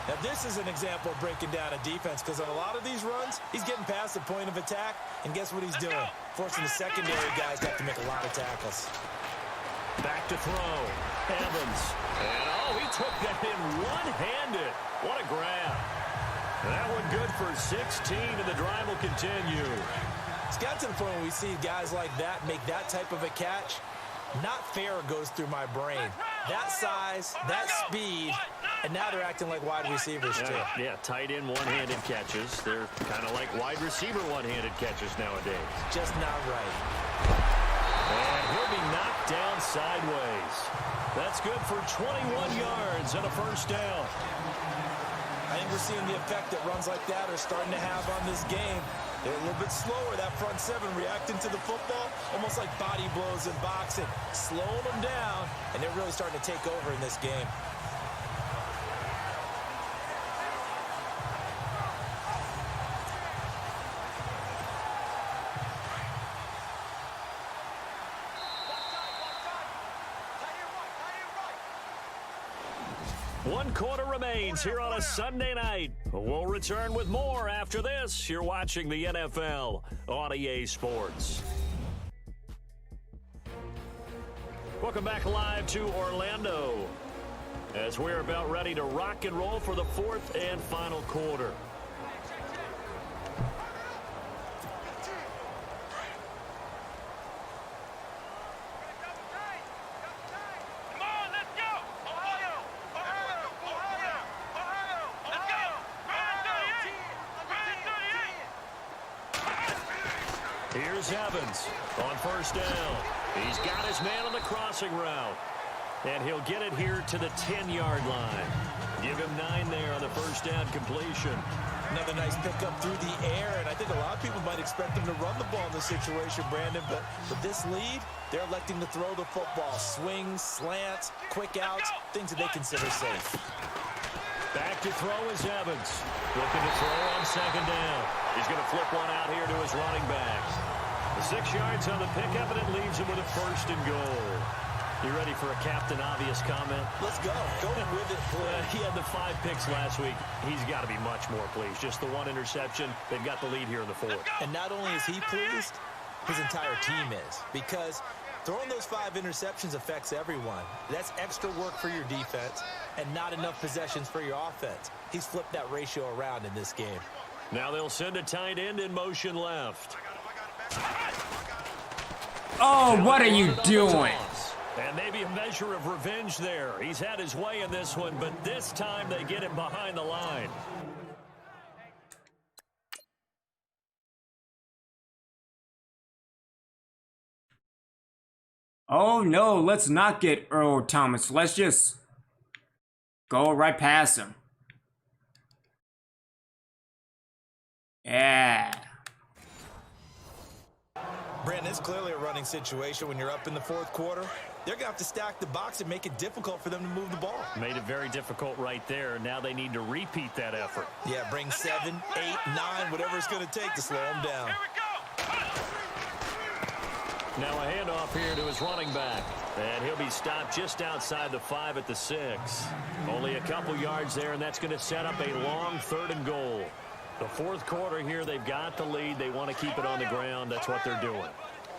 Now, this is an example of breaking down a defense, because on a lot of these runs, he's getting past the point of attack, and guess what he's doing? Forcing the secondary guys to have to make a lot of tackles. Back to throw. Evans. And, he took that in one-handed. What a grab. That one good for 16, and the drive will continue. It's got to the point where we see guys like that make that type of a catch. Not fair goes through my brain. That size, that speed, and now they're acting like wide receivers too. Yeah, tight end one-handed catches. They're kind of like wide receiver one-handed catches nowadays. Just not right. And he'll be knocked down sideways. That's good for 21 yards and a first down. I think we're seeing the effect that runs like that are starting to have on this game. They're a little bit slower, that front 7, reacting to the football, almost like body blows in boxing, slowing them down, and they're really starting to take over in this game. One quarter remains here on a Sunday night. We'll return with more after this. You're watching the NFL on EA Sports. Welcome back live to Orlando as we're about ready to rock and roll for the 4th and final quarter. Come on, let's go. Here's Evans on first down. He's got his man on the crossing route. And he'll get it here to the 10-yard line. Give him 9 there on the first down completion. Another nice pickup through the air, and I think a lot of people might expect him to run the ball in this situation, Brandon, but with this lead, they're electing to throw the football. Swings, slants, quick outs, things that they consider safe. Back to throw is Evans. Looking to throw on second down. He's going to flip one out here to his running back. The 6 yards on the pickup, and it leaves him with a first and goal. You ready for a Captain Obvious comment? Let's go. Go with it. He had the 5 picks last week. He's got to be much more pleased. Just the 1 interception. They've got the lead here in the 4th. And not only is he pleased, his entire team is. Because throwing those 5 interceptions affects everyone. That's extra work for your defense and not enough possessions for your offense. He's flipped that ratio around in this game. Now they'll send a tight end in motion left. Oh, what are you doing? And maybe a measure of revenge there. He's had his way in this one, but this time they get him behind the line. Oh, no, let's not get Earl Thomas. Let's just go right past him. Yeah. Brandon, it's clearly a running situation when you're up in the 4th quarter. They're going to have to stack the box and make it difficult for them to move the ball. Made it very difficult right there. Now they need to repeat that effort. Yeah, bring 7, 8, 9, whatever it's going to take to slow them down. Now a handoff here to his running back. And he'll be stopped just outside the 5 at the 6. Only a couple yards there, and that's going to set up a long 3rd and goal. The 4th quarter here, they've got the lead. They want to keep it on the ground. That's what they're doing.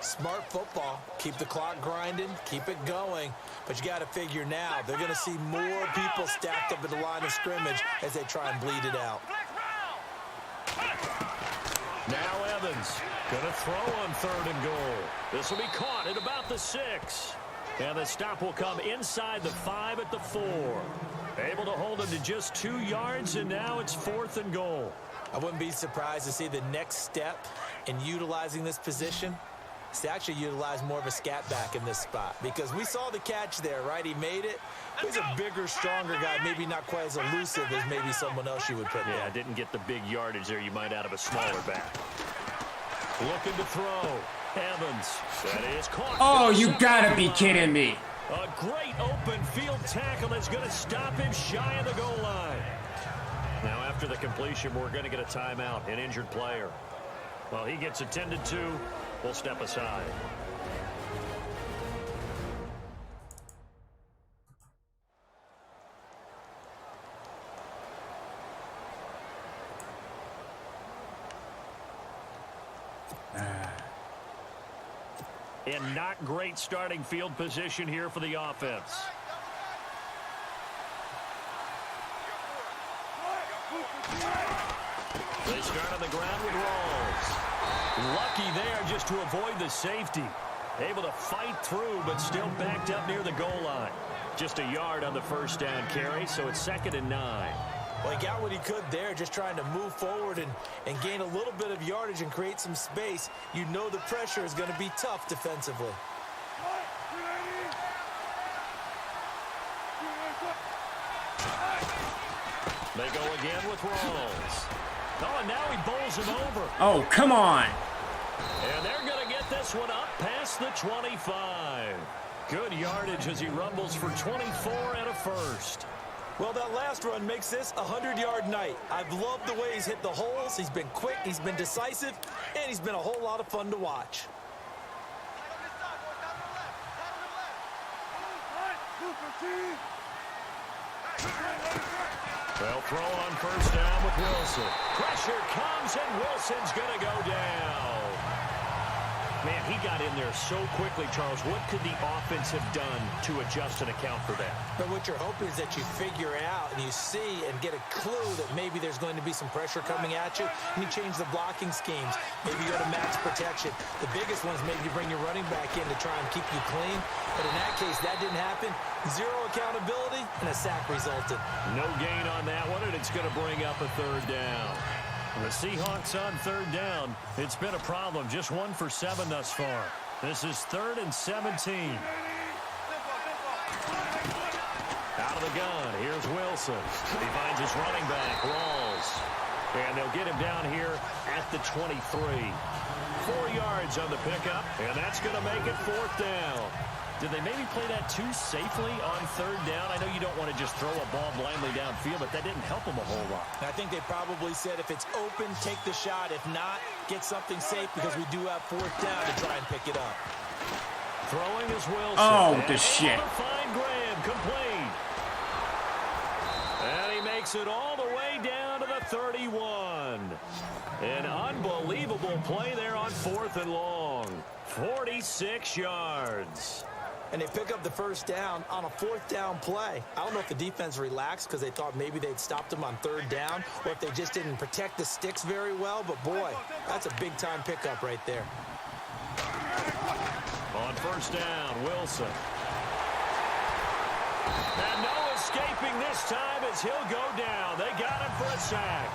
Smart football. Keep the clock grinding. Keep it going. But you got to figure now, they're going to see more people stacked up at the line of scrimmage as they try and bleed it out. Now Evans going to throw on 3rd and goal. This will be caught at about the 6. And the stop will come inside the 5 at the 4. Able to hold him to just 2 yards, and now it's 4th and goal. I wouldn't be surprised to see the next step in utilizing this position is to actually utilize more of a scat back in this spot. Because we saw the catch there, right? He made it. He's a bigger, stronger guy, maybe not quite as elusive as maybe someone else you would put there. Yeah, didn't get the big yardage there you might out of a smaller back. Looking to throw. Evans. That is caught. Oh, you gotta be kidding me. A great open field tackle that's going to stop him shy of the goal line. Now after the completion, we're going to get a timeout, an injured player. Well, he gets attended to. We'll step aside. And not great starting field position here for the offense. They start on the ground with Rawls. Lucky there just to avoid the safety. Able to fight through, but still backed up near the goal line. Just a yard on the first down carry, so it's 2nd and 9. Well, he got what he could there, just trying to move forward and gain a little bit of yardage and create some space. You know the pressure is going to be tough defensively. They go again with Rawls. Oh, and now he bowls him over. Oh, come on. And they're going to get this one up past the 25. Good yardage as he rumbles for 24 and a first. Well, that last run makes this a 100-yard night. I've loved the way he's hit the holes. He's been quick, he's been decisive, and he's been a whole lot of fun to watch. They'll throw on first down with Wilson. Pressure comes, and Wilson's going to go down. Man, he got in there so quickly, Charles. What could the offense have done to adjust and account for that? But what you're hoping is that you figure out and you see and get a clue that maybe there's going to be some pressure coming at you, and you change the blocking schemes. Maybe you go to max protection. The biggest one is maybe you bring your running back in to try and keep you clean. But in that case, that didn't happen. Zero accountability, and a sack resulted. No gain on that one, and it's going to bring up a 3rd down. The Seahawks on third down. It's been a problem. Just 1 for 7 thus far. This is 3rd and 17. Out of the gun. Here's Wilson. He finds his running back, Rawls. And they'll get him down here at the 23. 4 yards on the pickup, and that's going to make it 4th down. Did they maybe play that too safely on 3rd down? I know you don't want to just throw a ball blindly downfield, but that didn't help them a whole lot. I think they probably said if it's open, take the shot. If not, get something safe because we do have 4th down to try and pick it up. Throwing is Wilson. Oh, the shit. Fine Graham, complete. And he makes it all the way down to the 31. An unbelievable play there on 4th and long. 46 yards. And they pick up the 1st down on a 4th down play. I don't know if the defense relaxed because they thought maybe they'd stopped them on 3rd down or if they just didn't protect the sticks very well. But, boy, that's a big-time pickup right there. On 1st down, Wilson. And no escaping this time as he'll go down. They got him for a sack.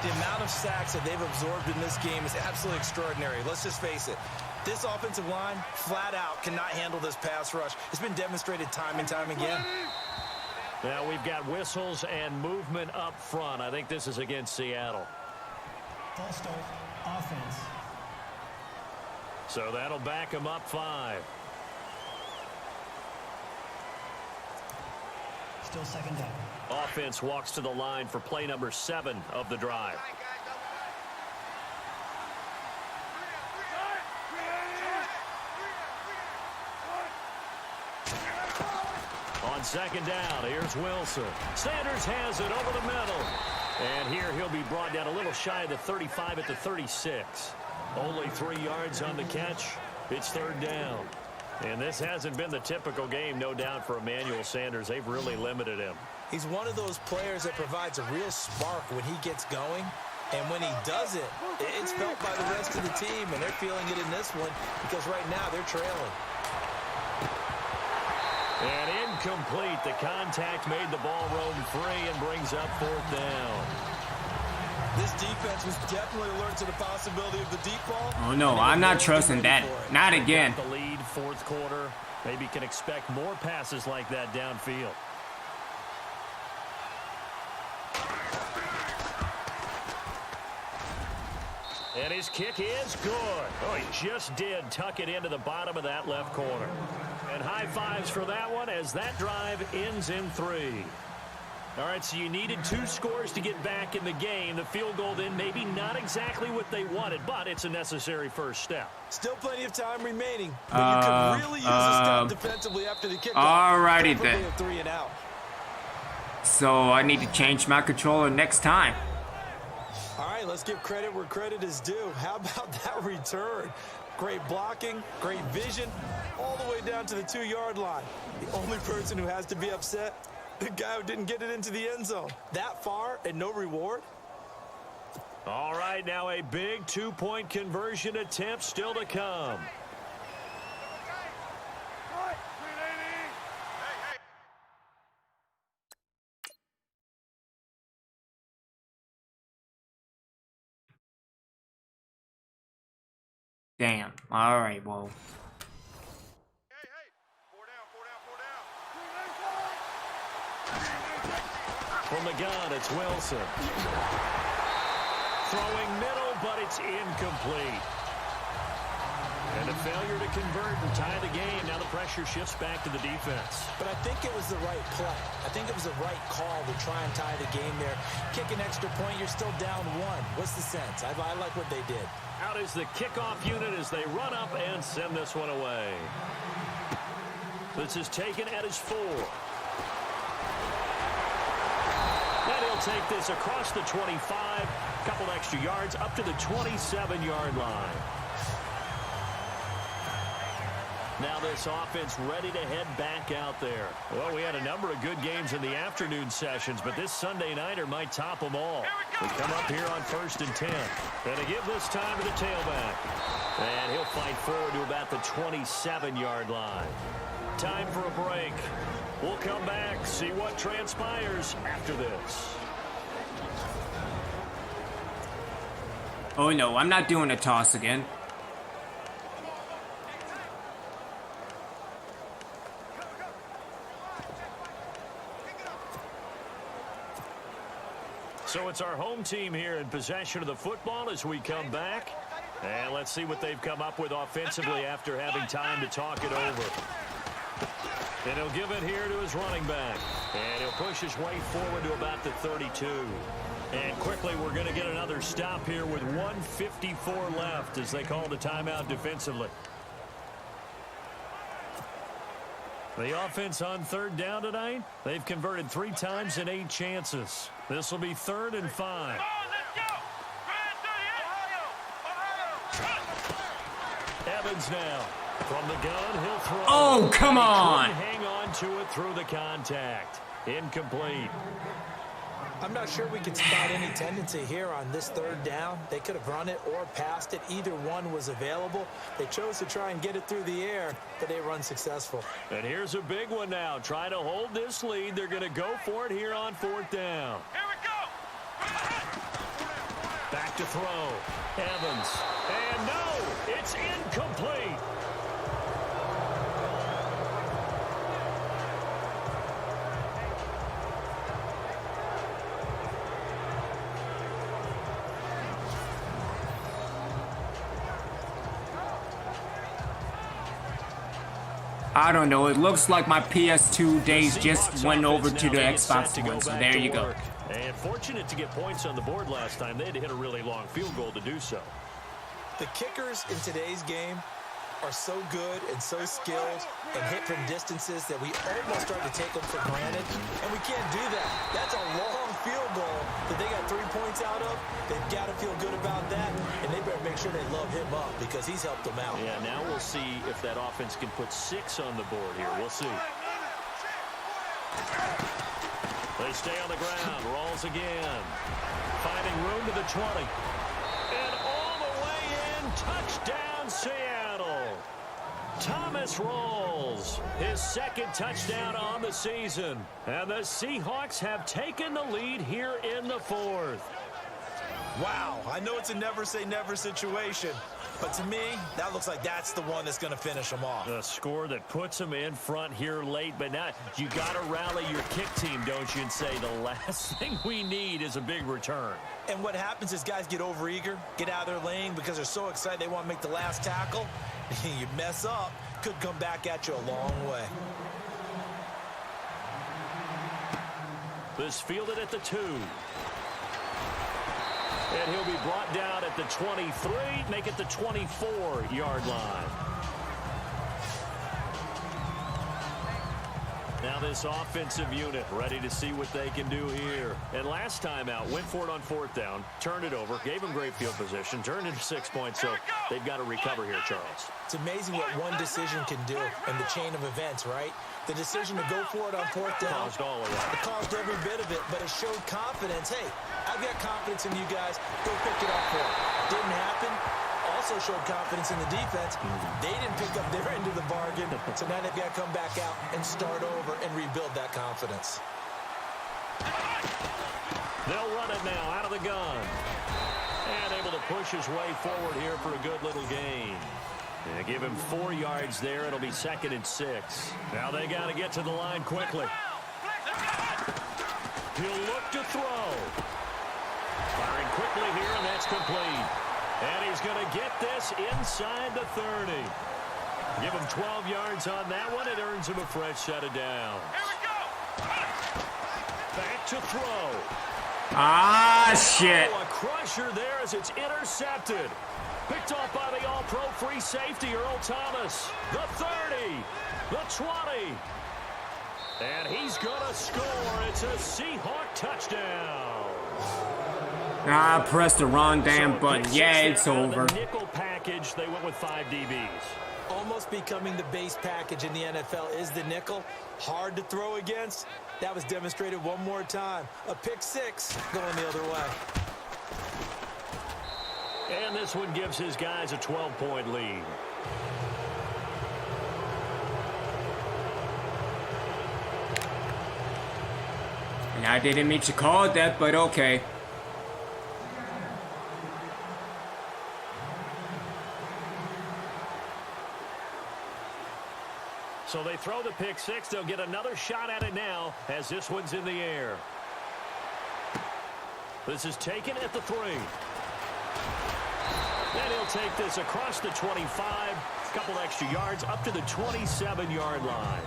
The amount of sacks that they've absorbed in this game is absolutely extraordinary. Let's just face it. This offensive line, flat out, cannot handle this pass rush. It's been demonstrated time and time again. Now we've got whistles and movement up front. I think this is against Seattle. False start, offense. So that'll back him up 5. Still 2nd down. Offense walks to the line for play number 7 of the drive. On 2nd down, here's Wilson. Sanders has it over the middle. And here he'll be brought down a little shy of the 35 at the 36. Only 3 yards on the catch. It's 3rd down. And this hasn't been the typical game, no doubt, for Emmanuel Sanders. They've really limited him. He's one of those players that provides a real spark when he gets going. And when he does it, it's felt by the rest of the team. And they're feeling it in this one because right now they're trailing. And incomplete. The contact made the ball roam free and brings up 4th down. This defense was definitely alert to the possibility of the deep ball. Oh, no, I'm not trusting that. Not again. The lead, 4th quarter. Maybe can expect more passes like that downfield. And his kick is good. Oh, he just did tuck it into the bottom of that left corner. And high fives for that one as that drive ends in 3. All right, so you needed 2 scores to get back in the game. The field goal then maybe not exactly what they wanted, but it's a necessary first step. Still plenty of time remaining. But you could really use a stop defensively after the kickoff. Alrighty then. 3 and out. So I need to change my controller next time. All right, let's give credit where credit is due. How about that return? Great blocking, great vision, all the way down to the 2-yard line. The only person who has to be upset, the guy who didn't get it into the end zone. That far and no reward? All right, now a big 2-point conversion attempt still to come. Damn. All right, well. From the gun, it's Wilson. Throwing middle, but it's incomplete. And a failure to convert and tie the game. Now the pressure shifts back to the defense. But I think it was the right play. I think it was the right call to try and tie the game there. Kick an extra point, you're still down 1. What's the sense? I like what they did. Out is the kickoff unit as they run up and send this one away. This is taken at his 4. And he'll take this across the 25. Couple extra yards up to the 27-yard line. Now this offense ready to head back out there. Well, we had a number of good games in the afternoon sessions, but this Sunday nighter might top them all. We come up here on 1st and 10. And to give this time to the tailback. And he'll fight forward to about the 27-yard line. Time for a break. We'll come back, see what transpires after this. Oh no, I'm not doing a toss again. So it's our home team here in possession of the football as we come back. And let's see what they've come up with offensively after having time to talk it over. And he'll give it here to his running back. And he'll push his way forward to about the 32. And quickly, we're going to get another stop here with 1:54 left as they call the timeout defensively. The offense on third down tonight, they've converted 3 times in 8 chances. This will be 3rd and 5. Evans now. From the gun, he'll throw. Oh, come on! Hang on to it through the contact. Incomplete. I'm not sure we can spot any tendency here on this 3rd down. They could have run it or passed it. Either one was available. They chose to try and get it through the air, but they were unsuccessful. And here's a big one now. Trying to hold this lead. They're going to go for it here on 4th down. Here we go. Back to throw. Evans. And no, it's incomplete. I don't know, it looks like my PS2 days just went over to the Xbox One, so there you go. And fortunate to get points on the board last time. They had to hit a really long field goal to do so. The kickers in today's game are so good and so skilled and hit from distances that we almost start to take them for granted, and we can't do that. That's a long field goal that they got 3 points out of. They've got to feel good about that, and they better make sure they love him up because he's helped them out. Yeah, now we'll see if that offense can put 6 on the board here. We'll see. They stay on the ground. Rolls again. Finding room to the 20. And all the way in. Touchdown, Seattle. Thomas Rolls, his 2nd touchdown on the season. And the Seahawks have taken the lead here in the 4th. Wow, I know it's a never-say-never situation, but to me, that looks like that's the one that's going to finish them off. A score that puts them in front here late, but now you got to rally your kick team, don't you, and say the last thing we need is a big return. And what happens is guys get overeager, get out of their lane because they're so excited they want to make the last tackle. You mess up, could come back at you a long way. This fielded at the 2. And he'll be brought down at the 23, make it the 24-yard line. Now this offensive unit ready to see what they can do here. And last time out, went for it on 4th down, turned it over, gave them great field position, turned into 6 points, so they've got to recover here, Charles. It's amazing what one decision can do in the chain of events, right? The decision to go for it on 4th down. Caused all of that. It caused every bit of it, but it showed confidence. Hey, I've got confidence in you guys. Go pick it up for it. Didn't happen. Also showed confidence in the defense. They didn't pick up their end of the bargain, so now they've got to come back out and start over and rebuild that confidence. They'll run it now out of the gun. And able to push his way forward here for a good little gain. And give him 4 yards there. It'll be 2nd and 6. Now they got to get to the line quickly. He'll look to throw. Firing quickly here, and that's complete. And he's going to get this inside the 30. Give him 12 yards on that one. It earns him a fresh set of downs. Here we go. Back to throw. Ah, shit. Oh, a crusher there as it's intercepted. Picked off by the all-pro free safety, Earl Thomas. The 30, the 20. And he's going to score. It's a Seahawk touchdown. Ah, I pressed the wrong damn button. Yeah, it's over. The nickel package, they went with 5 DBs. Almost becoming the base package in the NFL is the nickel. Hard to throw against. That was demonstrated one more time. A pick 6 going the other way. And this one gives his guys a 12-point lead. And I didn't mean to call it that, but okay. So they throw the pick six. They'll get another shot at it now as this one's in the air. This is taken at the 3. And he'll take this across the 25. A couple extra yards up to the 27-yard line.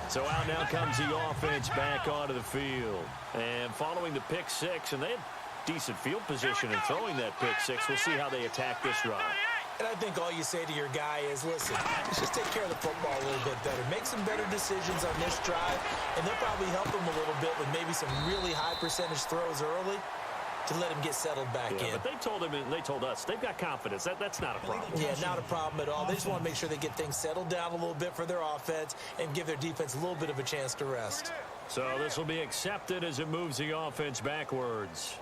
So out now comes the offense back onto the field. And following the pick six, and they had decent field position in throwing that pick six. We'll see how they attack this drive. And I think all you say to your guy is, listen, let's just take care of the football a little bit better. Make some better decisions on this drive, and they'll probably help him a little bit with maybe some really high percentage throws early to let him get settled back in. But they told him, and they told us, they've got confidence. That's not a problem. Yeah, not a problem at all. They just want to make sure they get things settled down a little bit for their offense and give their defense a little bit of a chance to rest. So this will be accepted as it moves the offense backwards.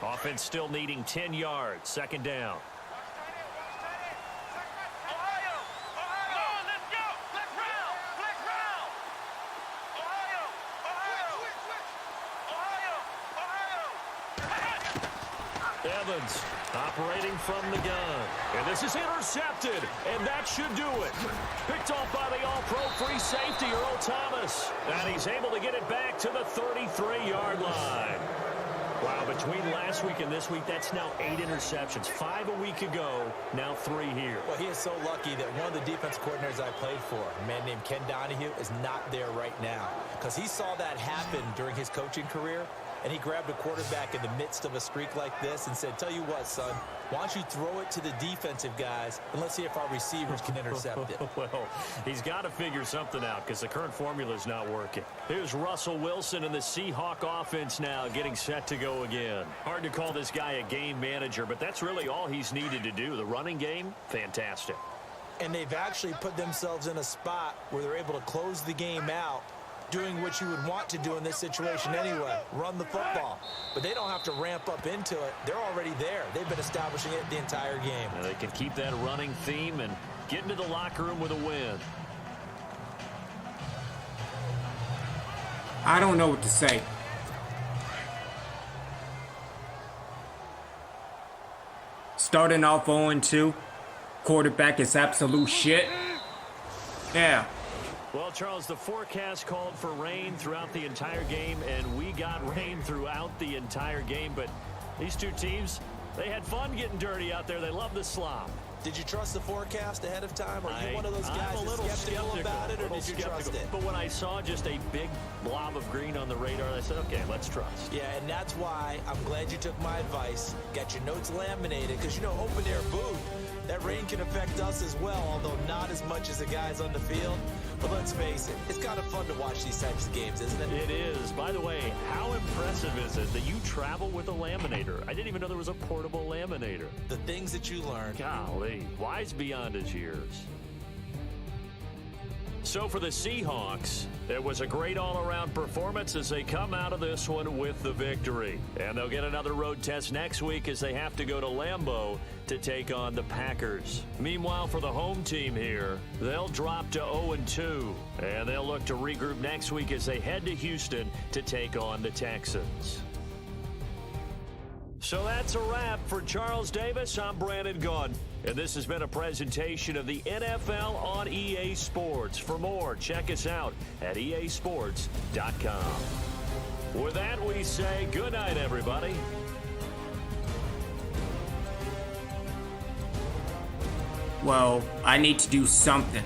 Offense still needing 10 yards. Second down. Evans operating from the gun. And this is intercepted. And that should do it. Picked off by the all-pro free safety, Earl Thomas. And he's able to get it back to the 33-yard line. Wow, between last week and this week, that's now 8 interceptions. 5 a week ago, now 3 here. Well, he is so lucky that one of the defense coordinators I played for, a man named Ken Donahue, is not there right now. Because he saw that happen during his coaching career, and he grabbed a quarterback in the midst of a streak like this and said, tell you what, son, why don't you throw it to the defensive guys, and let's see if our receivers can intercept it. Well, he's got to figure something out because the current formula is not working. Here's Russell Wilson and the Seahawk offense now getting set to go again. Hard to call this guy a game manager, but that's really all he's needed to do. The running game, fantastic. And they've actually put themselves in a spot where they're able to close the game out, doing what you would want to do in this situation anyway, run the football. But they don't have to ramp up into it. They're already there. They've been establishing it the entire game. And they can keep that running theme and get into the locker room with a win. I don't know what to say. Starting off 0-2. Quarterback is absolute shit. Yeah. Well, Charles, the forecast called for rain throughout the entire game, and we got rain throughout the entire game. But these two teams, they had fun getting dirty out there. They love the slop. Did you trust the forecast ahead of time? Are you one of those guys I'm a little that's skeptical about it, or did you trust it? But when I saw just a big blob of green on the radar, I said, okay, let's trust. Yeah, and that's why I'm glad you took my advice. Got your notes laminated, because, you know, open-air booth, that rain can affect us as well, although not as much as the guys on the field. But let's face it, it's kind of fun to watch these types of games, isn't it? It is. By the way, how impressive is it that you travel with a laminator? I didn't even know there was a portable laminator. The things that you learn. Golly, wise beyond his years. So for the Seahawks, it was a great all-around performance as they come out of this one with the victory. And they'll get another road test next week as they have to go to Lambeau to take on the Packers. Meanwhile, for the home team here, they'll drop to 0-2. And they'll look to regroup next week as they head to Houston to take on the Texans. So that's a wrap for Charles Davis. I'm Brandon Gunn. And this has been a presentation of the NFL on EA Sports. For more, check us out at easports.com. With that, we say good night, everybody. Well, I need to do something.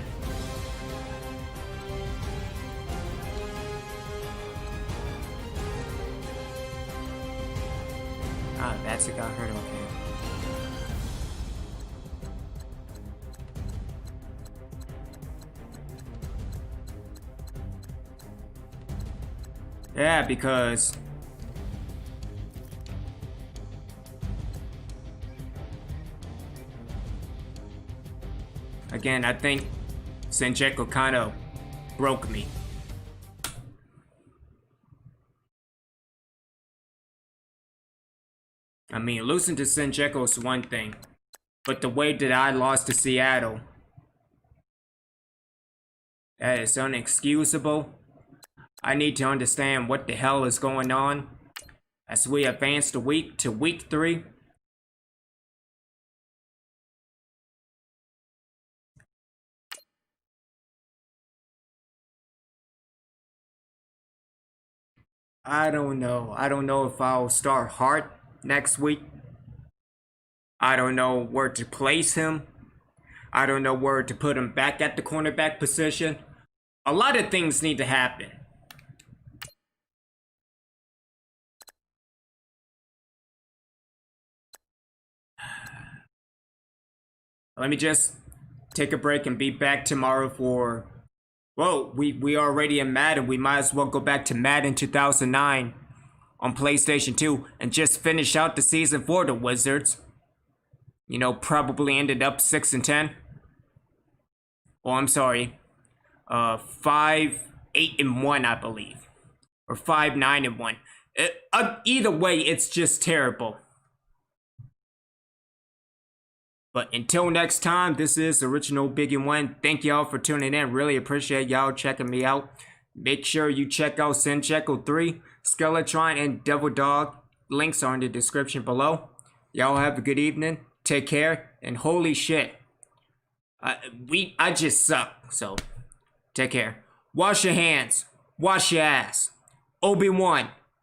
Ah, that's it got hurt, okay. Yeah, because again, I think Sancheco kind of broke me. I mean, losing to Sancheco is one thing, but the way that I lost to Seattle, that is unexcusable. I need to understand what the hell is going on. as we advance to week 3. I don't know. I don't know if I'll start Hart next week. I don't know where to place him. I don't know where to put him back at the cornerback position. A lot of things need to happen. Let me just take a break and be back tomorrow for... Whoa, we already in Madden. We might as well go back to Madden 2009 on PlayStation 2 and just finish out the season for the Wizards. You know, probably ended up 6-10. Oh, I'm sorry. 5-8-1, I believe. Or 5-9-1. Either way, it's just terrible. But until next time, this is Original Biggie One. Thank y'all for tuning in. Really appreciate y'all checking me out. Make sure you check out Sincheco 3, Skeletron, and Devil Dog. Links are in the description below. Y'all have a good evening. Take care. And holy shit. I just suck. So, take care. Wash your hands. Wash your ass. Obi-Wan.